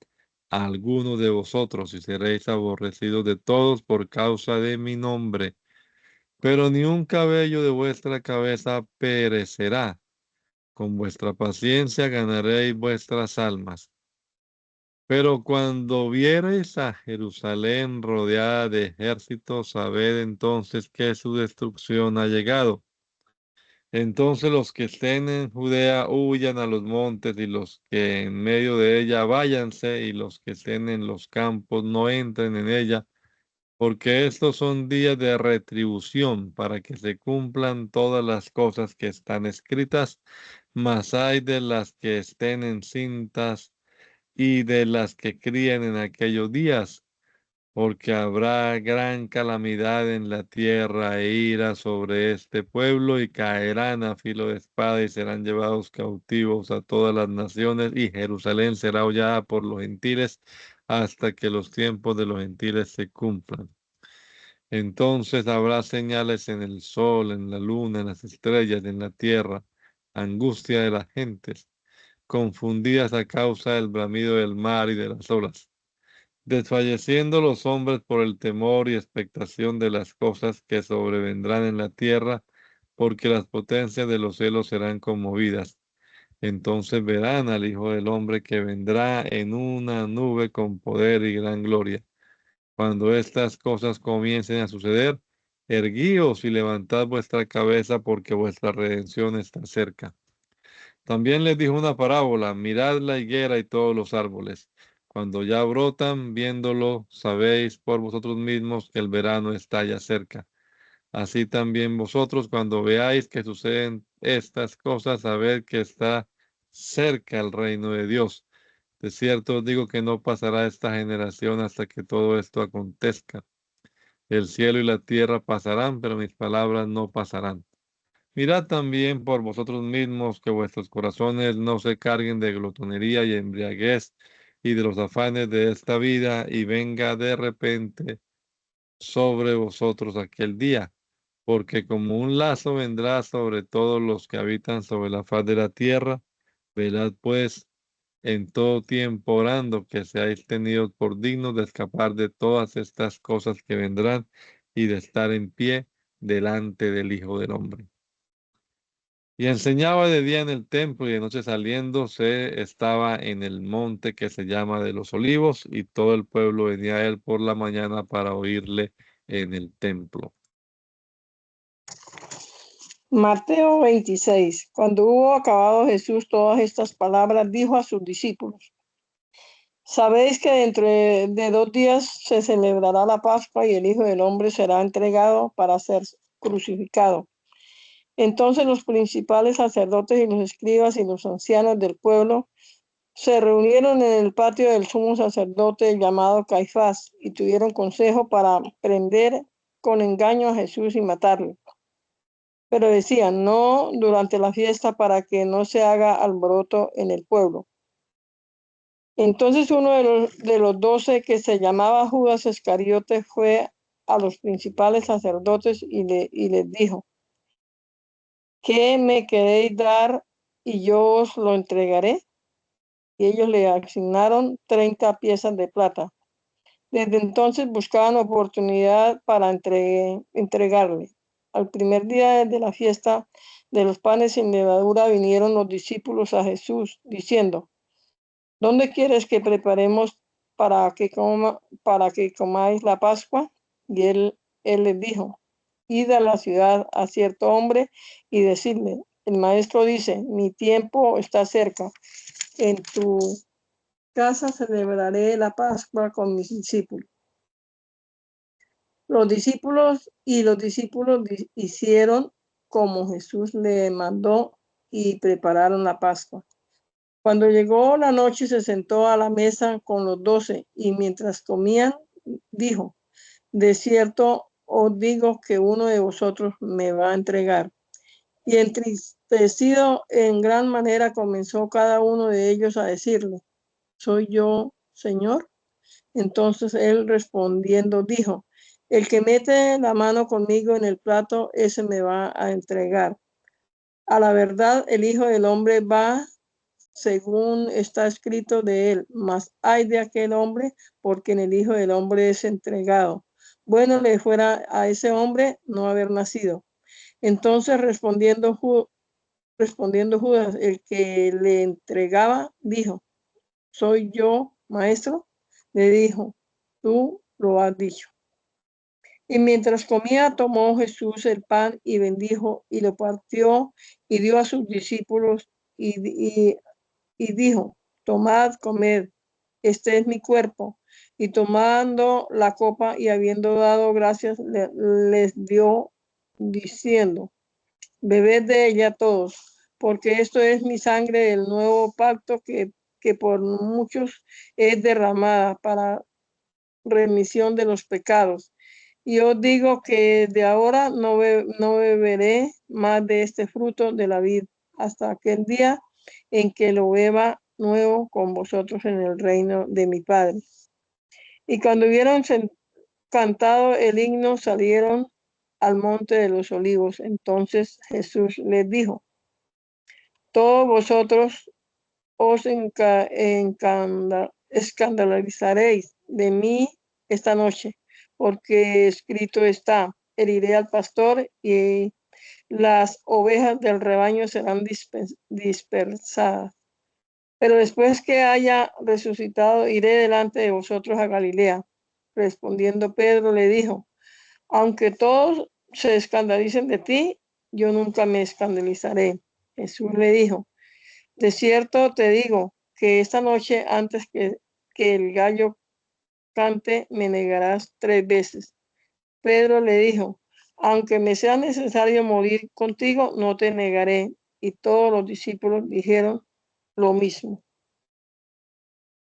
a alguno de vosotros, y seréis aborrecidos de todos por causa de mi nombre. Pero ni un cabello de vuestra cabeza perecerá. Con vuestra paciencia ganaréis vuestras almas. Pero cuando viereis a Jerusalén rodeada de ejércitos, sabed entonces que su destrucción ha llegado. Entonces los que estén en Judea huyan a los montes, y los que en medio de ella váyanse, y los que estén en los campos no entren en ella, porque estos son días de retribución, para que se cumplan todas las cosas que están escritas. Mas hay de las que estén encintas y de las que críen en aquellos días, porque habrá gran calamidad en la tierra e ira sobre este pueblo, y caerán a filo de espada y serán llevados cautivos a todas las naciones, y Jerusalén será hollada por los gentiles hasta que los tiempos de los gentiles se cumplan. Entonces habrá señales en el sol, en la luna, en las estrellas, en la tierra, angustia de las gentes, confundidas a causa del bramido del mar y de las olas, desfalleciendo los hombres por el temor y expectación de las cosas que sobrevendrán en la tierra, porque las potencias de los cielos serán conmovidas. Entonces verán al Hijo del Hombre que vendrá en una nube con poder y gran gloria. Cuando estas cosas comiencen a suceder, erguíos y levantad vuestra cabeza, porque vuestra redención está cerca. También les dijo una parábola: mirad la higuera y todos los árboles. Cuando ya brotan, viéndolo, sabéis por vosotros mismos que el verano está ya cerca. Así también vosotros, cuando veáis que suceden estas cosas, sabed que está cerca el reino de Dios. De cierto os digo que no pasará esta generación hasta que todo esto acontezca. El cielo y la tierra pasarán, pero mis palabras no pasarán. Mirad también por vosotros mismos que vuestros corazones no se carguen de glotonería y embriaguez y de los afanes de esta vida, y venga de repente sobre vosotros aquel día, porque como un lazo vendrá sobre todos los que habitan sobre la faz de la tierra. Velad pues en todo tiempo, orando que seáis tenidos por dignos de escapar de todas estas cosas que vendrán y de estar en pie delante del Hijo del Hombre. Y enseñaba de día en el templo, y de noche saliendo se estaba en el monte que se llama de los Olivos, y todo el pueblo venía a él por la mañana para oírle en el templo. Mateo 26. Cuando hubo acabado Jesús todas estas palabras, dijo a sus discípulos: Sabéis que dentro de 2 días se celebrará la Pascua, y el Hijo del Hombre será entregado para ser crucificado. Entonces los principales sacerdotes y los escribas y los ancianos del pueblo se reunieron en el patio del sumo sacerdote llamado Caifás, y tuvieron consejo para prender con engaño a Jesús y matarlo. Pero decían: no durante la fiesta, para que no se haga alboroto en el pueblo. Entonces uno de los 12, que se llamaba Judas Iscariote, fue a los principales sacerdotes y les dijo: ¿qué me queréis dar y yo os lo entregaré? Y ellos le asignaron 30 piezas de plata. Desde entonces buscaban oportunidad para entregarle. Al primer día de la fiesta de los panes sin levadura, vinieron los discípulos a Jesús diciendo: ¿dónde quieres que preparemos para que comáis la Pascua? Y él les dijo: id a la ciudad a cierto hombre y decidle: el maestro dice, mi tiempo está cerca. En tu casa celebraré la Pascua con mis discípulos. Los discípulos hicieron como Jesús le mandó y prepararon la Pascua. Cuando llegó la noche, se sentó a la mesa con los 12, y mientras comían, dijo: de cierto os digo que uno de vosotros me va a entregar. Y entristecido en gran manera, comenzó cada uno de ellos a decirle: ¿soy yo, Señor? Entonces él, respondiendo, dijo: el que mete la mano conmigo en el plato, ese me va a entregar. A la verdad, el Hijo del Hombre va según está escrito de él, mas ay de aquel hombre porque en el Hijo del Hombre es entregado. Bueno le fuera a ese hombre no haber nacido. Entonces respondiendo Judas, el que le entregaba, dijo: soy yo, Maestro, le dijo, tú lo has dicho. Y mientras comía, tomó Jesús el pan y bendijo y lo partió y dio a sus discípulos y dijo, tomad, comed, este es mi cuerpo. Y tomando la copa y habiendo dado gracias, les dio diciendo, bebed de ella todos, porque esto es mi sangre del nuevo pacto que por muchos es derramada para remisión de los pecados. Y os digo que de ahora no beberé más de este fruto de la vid hasta aquel día en que lo beba nuevo con vosotros en el reino de mi Padre. Y cuando hubieron cantado el himno, salieron al monte de los olivos. Entonces Jesús les dijo, todos vosotros os escandalizaréis de mí esta noche, porque escrito está, heriré al pastor y las ovejas del rebaño serán dispersadas. Pero después que haya resucitado, iré delante de vosotros a Galilea. Respondiendo Pedro le dijo, aunque todos se escandalicen de ti, yo nunca me escandalizaré. Jesús le dijo, de cierto te digo que esta noche antes que el gallo cante, me negarás 3 veces. Pedro le dijo, aunque me sea necesario morir contigo, no te negaré. Y todos los discípulos dijeron lo mismo.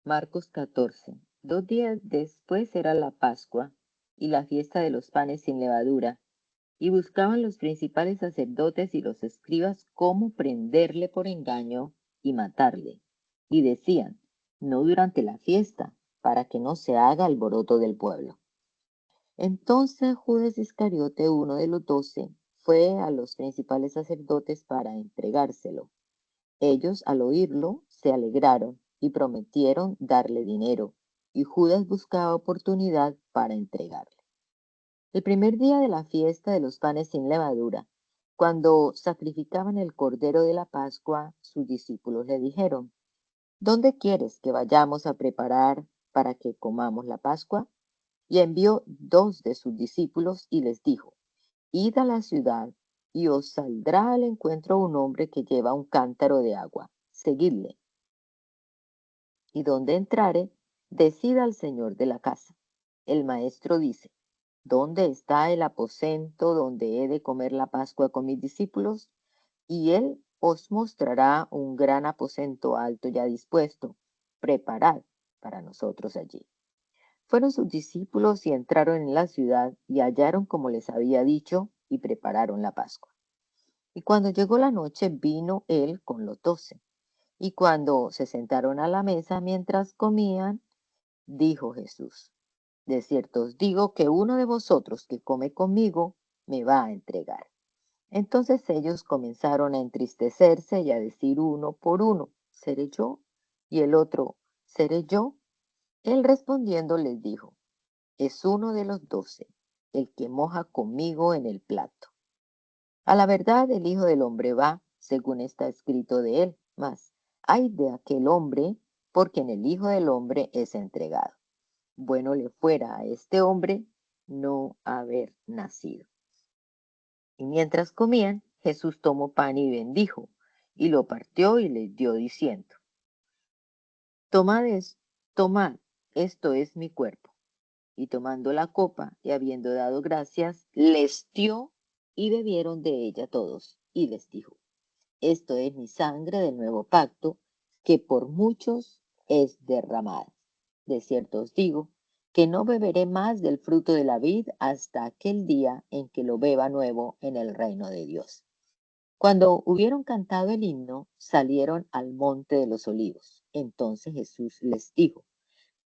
Marcos 14. 2 días después era la Pascua y la fiesta de los panes sin levadura, y buscaban los principales sacerdotes y los escribas cómo prenderle por engaño y matarle. Y decían, no durante la fiesta, para que no se haga alboroto del pueblo. Entonces Judas Iscariote, uno de los 12, fue a los principales sacerdotes para entregárselo. Ellos, al oírlo, se alegraron y prometieron darle dinero, y Judas buscaba oportunidad para entregarle. El primer día de la fiesta de los panes sin levadura, cuando sacrificaban el cordero de la Pascua, sus discípulos le dijeron, ¿dónde quieres que vayamos a preparar para que comamos la Pascua? Y envió 2 de sus discípulos y les dijo, id a la ciudad y os saldrá al encuentro un hombre que lleva un cántaro de agua. Seguidle. Y donde entrare, decid al señor de la casa. El maestro dice, ¿dónde está el aposento donde he de comer la Pascua con mis discípulos? Y él os mostrará un gran aposento alto ya dispuesto. Preparad para nosotros allí. Fueron sus discípulos y entraron en la ciudad y hallaron como les había dicho y prepararon la Pascua. Y cuando llegó la noche vino él con los 12. Y cuando se sentaron a la mesa mientras comían, dijo Jesús, de cierto os digo que uno de vosotros que come conmigo me va a entregar. Entonces ellos comenzaron a entristecerse y a decir uno por uno, ¿seré yo? Y el otro, ¿seré yo? Él respondiendo les dijo, es uno de los 12, el que moja conmigo en el plato. A la verdad el Hijo del Hombre va, según está escrito de él, mas ay de aquel hombre, porque en el Hijo del Hombre es entregado. Bueno le fuera a este hombre no haber nacido. Y mientras comían, Jesús tomó pan y bendijo, y lo partió y les dio diciendo, tomad, esto es mi cuerpo. Y tomando la copa y habiendo dado gracias, les dio y bebieron de ella todos. Y les dijo, esto es mi sangre del nuevo pacto, que por muchos es derramada. De cierto os digo, que no beberé más del fruto de la vid hasta aquel día en que lo beba nuevo en el reino de Dios. Cuando hubieron cantado el himno, salieron al monte de los olivos. Entonces Jesús les dijo,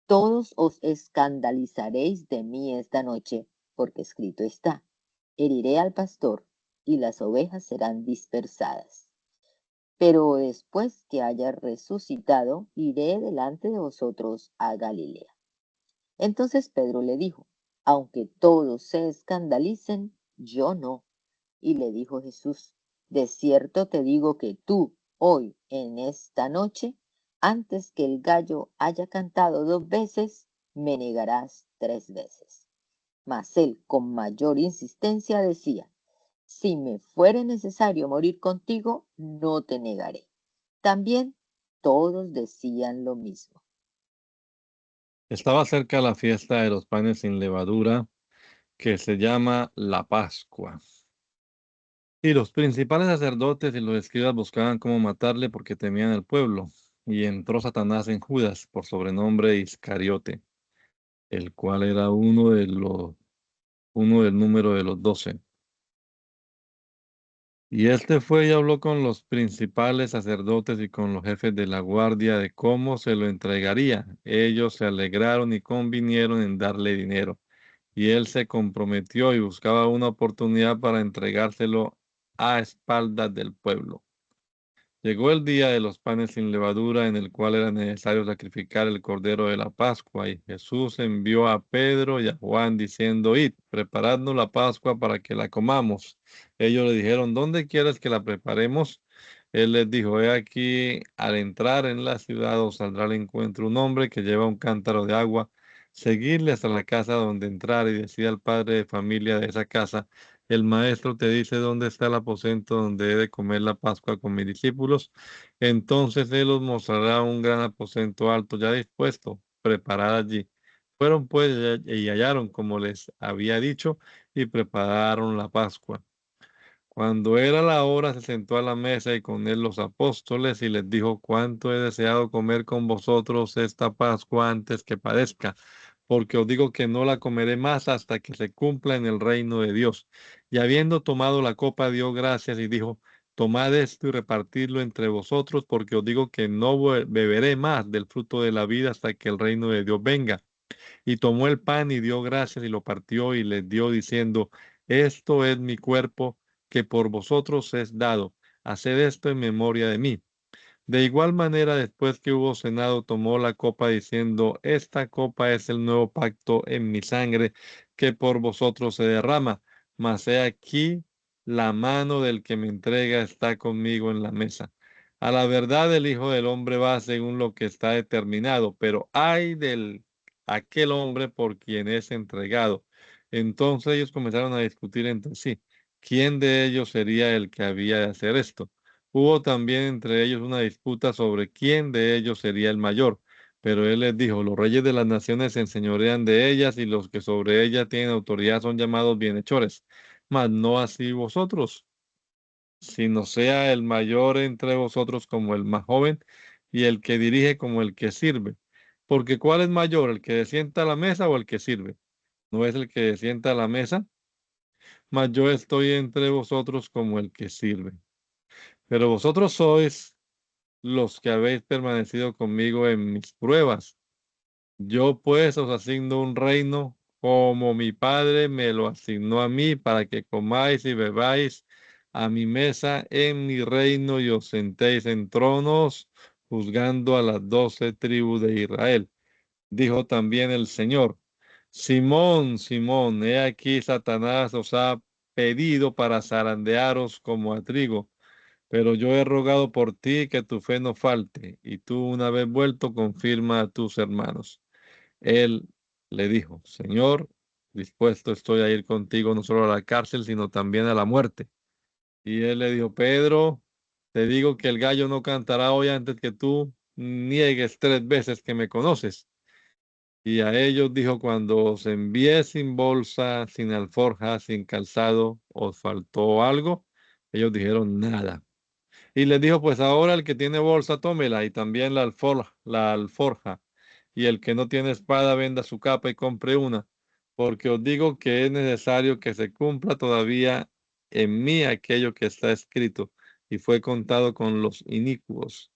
todos os escandalizaréis de mí esta noche, porque escrito está, heriré al pastor y las ovejas serán dispersadas. Pero después que haya resucitado, iré delante de vosotros a Galilea. Entonces Pedro le dijo, aunque todos se escandalicen, yo no. Y le dijo Jesús, de cierto te digo que tú, hoy, en esta noche, antes que el gallo haya cantado 2 veces, me negarás 3 veces. Mas él con mayor insistencia decía, si me fuere necesario morir contigo, no te negaré. También todos decían lo mismo. Estaba cerca la fiesta de los panes sin levadura, que se llama la Pascua. Y los principales sacerdotes y los escribas buscaban cómo matarle porque temían el pueblo. Y entró Satanás en Judas, por sobrenombre Iscariote, el cual era uno del número de los 12. Y este fue y habló con los principales sacerdotes y con los jefes de la guardia de cómo se lo entregaría. Ellos se alegraron y convinieron en darle dinero. Y él se comprometió y buscaba una oportunidad para entregárselo a espaldas del pueblo. Llegó el día de los panes sin levadura, en el cual era necesario sacrificar el cordero de la Pascua, y Jesús envió a Pedro y a Juan diciendo, id, preparadnos la Pascua para que la comamos. Ellos le dijeron, ¿dónde quieres que la preparemos? Él les dijo, he aquí, al entrar en la ciudad os saldrá al encuentro un hombre que lleva un cántaro de agua, seguirle hasta la casa donde entrar y decir al padre de familia de esa casa, el maestro te dice dónde está el aposento donde he de comer la Pascua con mis discípulos. Entonces él os mostrará un gran aposento alto ya dispuesto, preparad allí. Fueron pues y hallaron como les había dicho y prepararon la Pascua. Cuando era la hora, se sentó a la mesa y con él los apóstoles y les dijo, cuánto he deseado comer con vosotros esta Pascua antes que padezca, porque os digo que no la comeré más hasta que se cumpla en el reino de Dios. Y habiendo tomado la copa, dio gracias y dijo, tomad esto y repartidlo entre vosotros, porque os digo que no beberé más del fruto de la vida hasta que el reino de Dios venga. Y tomó el pan y dio gracias y lo partió y les dio diciendo, esto es mi cuerpo que por vosotros es dado. Haced esto en memoria de mí. De igual manera, después que hubo cenado, tomó la copa diciendo, esta copa es el nuevo pacto en mi sangre que por vosotros se derrama. Mas he aquí, la mano del que me entrega está conmigo en la mesa. A la verdad, el Hijo del Hombre va según lo que está determinado, pero ay del aquel hombre por quien es entregado. Entonces ellos comenzaron a discutir entre sí, ¿quién de ellos sería el que había de hacer esto? Hubo también entre ellos una disputa sobre quién de ellos sería el mayor. Pero él les dijo, los reyes de las naciones se enseñorean de ellas y los que sobre ellas tienen autoridad son llamados bienhechores. Mas no así vosotros, sino sea el mayor entre vosotros como el más joven y el que dirige como el que sirve. Porque ¿cuál es mayor, el que sienta a la mesa o el que sirve? ¿No es el que sienta a la mesa? Mas yo estoy entre vosotros como el que sirve. Pero vosotros sois los que habéis permanecido conmigo en mis pruebas. Yo pues os asigno un reino como mi Padre me lo asignó a mí para que comáis y bebáis a mi mesa en mi reino y os sentéis en tronos juzgando a las 12 tribus de Israel. Dijo también el Señor, Simón, Simón, he aquí Satanás os ha pedido para zarandearos como a trigo. Pero yo he rogado por ti que tu fe no falte, y tú una vez vuelto confirma a tus hermanos. Él le dijo, Señor, dispuesto estoy a ir contigo no solo a la cárcel, sino también a la muerte. Y él le dijo, Pedro, te digo que el gallo no cantará hoy antes que tú niegues 3 veces que me conoces. Y a ellos dijo, cuando os envié sin bolsa, sin alforja, sin calzado, ¿os faltó algo? Ellos dijeron, nada. Y les dijo, pues ahora el que tiene bolsa, tómela, y también la alforja. Y el que no tiene espada, venda su capa y compre una. Porque os digo que es necesario que se cumpla todavía en mí aquello que está escrito, y fue contado con los inicuos.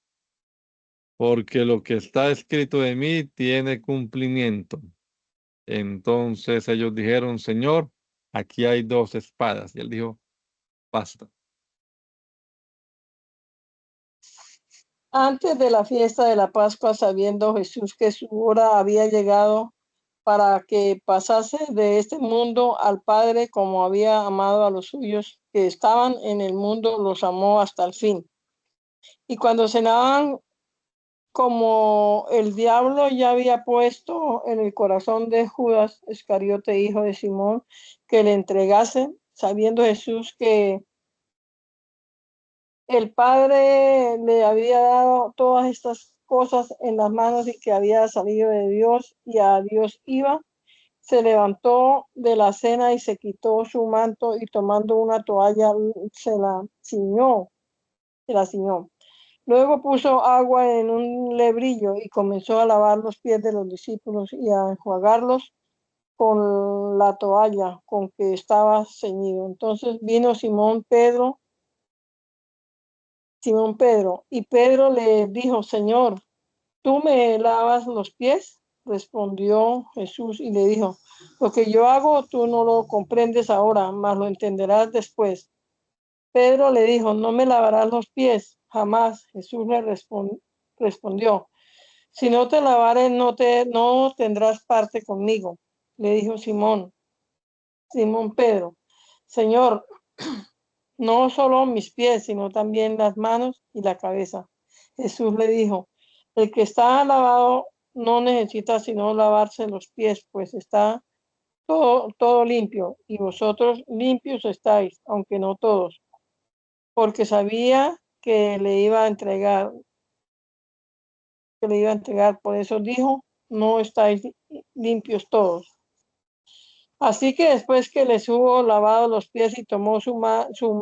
Porque lo que está escrito de mí tiene cumplimiento. Entonces ellos dijeron, Señor, aquí hay 2 espadas. Y él dijo, basta. Antes de la fiesta de la Pascua, sabiendo Jesús que su hora había llegado para que pasase de este mundo al Padre, como había amado a los suyos que estaban en el mundo, los amó hasta el fin. Y cuando cenaban como el diablo ya había puesto en el corazón de Judas Iscariote, hijo de Simón, que le entregase, sabiendo Jesús que el Padre le había dado todas estas cosas en las manos y que había salido de Dios y a Dios iba, se levantó de la cena y se quitó su manto y tomando una toalla se la ciñó. Luego puso agua en un lebrillo y comenzó a lavar los pies de los discípulos y a enjuagarlos con la toalla con que estaba ceñido. Entonces vino Simón Pedro, y Pedro le dijo, Señor, ¿tú me lavas los pies? Respondió Jesús y le dijo, lo que yo hago tú no lo comprendes ahora, mas lo entenderás después. Pedro le dijo, no me lavarás los pies, jamás. Jesús le respondió, si no te lavare, no tendrás parte conmigo. Le dijo Simón Pedro, Señor, no solo mis pies, sino también las manos y la cabeza. Jesús le dijo, el que está lavado no necesita sino lavarse los pies, pues está todo limpio, y vosotros limpios estáis, aunque no todos, porque sabía que le iba a entregar, por eso dijo, no estáis limpios todos. Así que después que les hubo lavado los pies y tomó su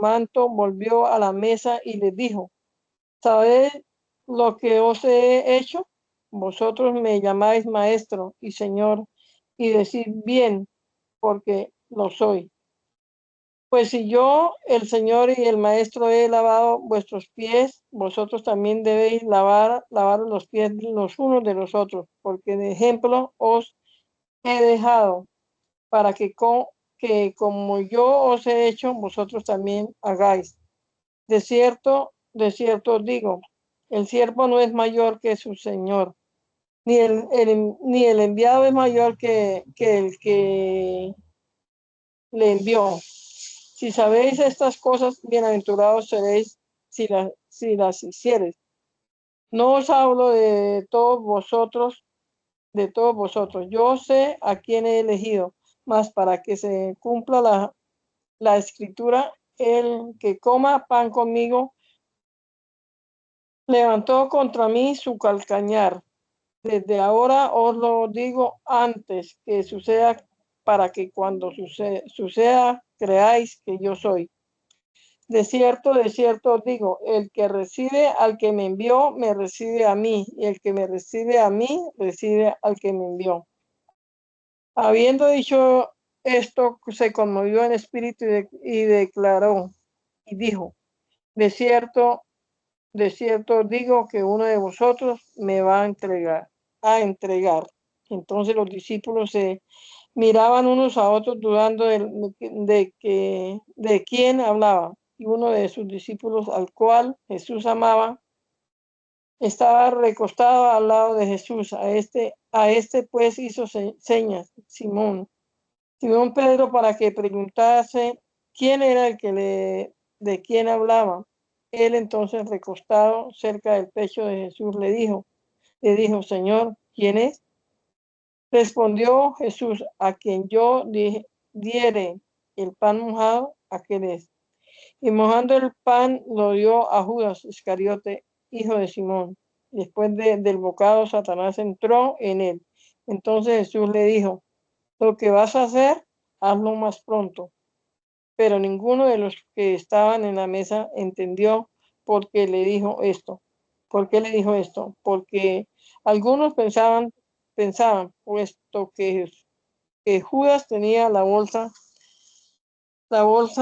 manto, volvió a la mesa y les dijo, ¿sabéis lo que os he hecho? Vosotros me llamáis maestro y señor, y decid bien, porque lo soy. Pues si yo, el Señor y el Maestro, he lavado vuestros pies, vosotros también debéis lavar los pies los unos de los otros, porque de ejemplo os he dejado, para que como yo os he hecho, vosotros también hagáis. De cierto os digo, el siervo no es mayor que su Señor, ni el enviado es mayor que el que le envió. Si sabéis estas cosas, bienaventurados seréis si las hiciereis. No os hablo de todos vosotros. Yo sé a quién he elegido, mas para que se cumpla la escritura, el que coma pan conmigo levantó contra mí su calcañar. Desde ahora os lo digo antes que suceda, para que cuando suceda creáis que yo soy. De cierto os digo, el que recibe al que me envió, me recibe a mí, y el que me recibe a mí, recibe al que me envió. Habiendo dicho esto, se conmovió en espíritu y declaró, y dijo, de cierto os digo que uno de vosotros me va a entregar. Entonces los discípulos se miraban unos a otros dudando de quién hablaba. Y uno de sus discípulos, al cual Jesús amaba, estaba recostado al lado de Jesús. A este pues hizo señas Simón Pedro para que preguntase quién era de quién hablaba. Él entonces, recostado cerca del pecho de Jesús, le dijo, Señor, ¿quién es? Respondió Jesús, a quien yo diere el pan mojado, aquel es. Y mojando el pan lo dio a Judas Iscariote, hijo de Simón. Después del bocado, Satanás entró en él. Entonces Jesús le dijo, lo que vas a hacer, hazlo más pronto. Pero ninguno de los que estaban en la mesa entendió por qué le dijo esto. ¿Por qué le dijo esto? Porque algunos pensaban, puesto que Judas tenía la bolsa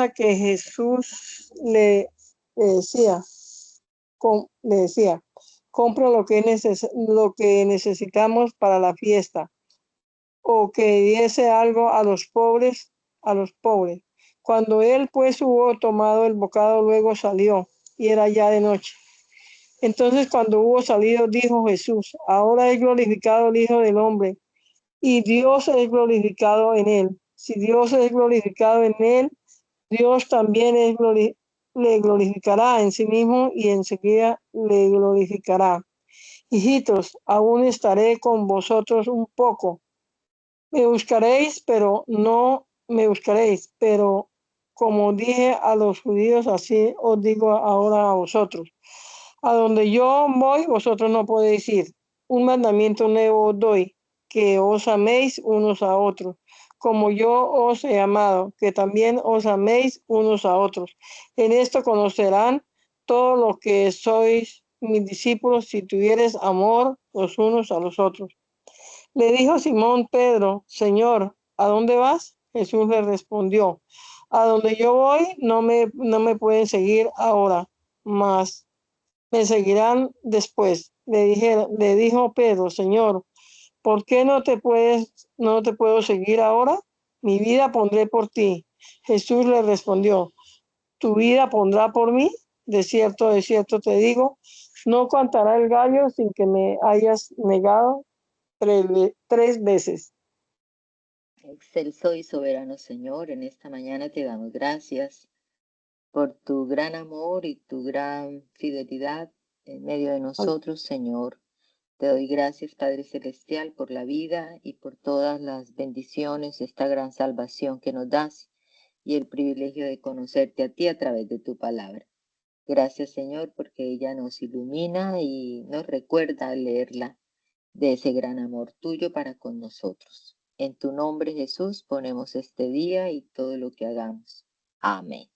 que Jesús le decía, compra lo que necesitamos para la fiesta, o que diese algo a los pobres. Cuando él pues hubo tomado el bocado, luego salió, y era ya de noche. Entonces cuando hubo salido, dijo Jesús, ahora es glorificado el Hijo del Hombre, y Dios es glorificado en él. Si Dios es glorificado en él, Dios también le glorificará en sí mismo, y enseguida le glorificará. hijitos, aún estaré con vosotros un poco. Me buscaréis, pero no me buscaréis. Pero como dije a los judíos, así os digo ahora a vosotros. A donde yo voy, vosotros no podéis ir. Un mandamiento nuevo os doy, que os améis unos a otros, como yo os he amado, que también os améis unos a otros. En esto conocerán todos los que sois mis discípulos, si tuviereis amor los unos a los otros. Le dijo Simón Pedro, Señor, ¿a dónde vas? Jesús le respondió, a donde yo voy no me pueden seguir ahora, mas me seguirán después. Le dijo Pedro, Señor, ¿por qué no te puedo seguir ahora? Mi vida pondré por ti. Jesús le respondió, ¿tu vida pondrá por mí? De cierto te digo, no cantará el gallo sin que me hayas negado tres veces. Excelso y soberano Señor, en esta mañana te damos gracias por tu gran amor y tu gran fidelidad en medio de nosotros, Señor. Te doy gracias, Padre Celestial, por la vida y por todas las bendiciones, esta gran salvación que nos das y el privilegio de conocerte a ti a través de tu palabra. Gracias, Señor, porque ella nos ilumina y nos recuerda al leerla de ese gran amor tuyo para con nosotros. En tu nombre, Jesús, ponemos este día y todo lo que hagamos. Amén.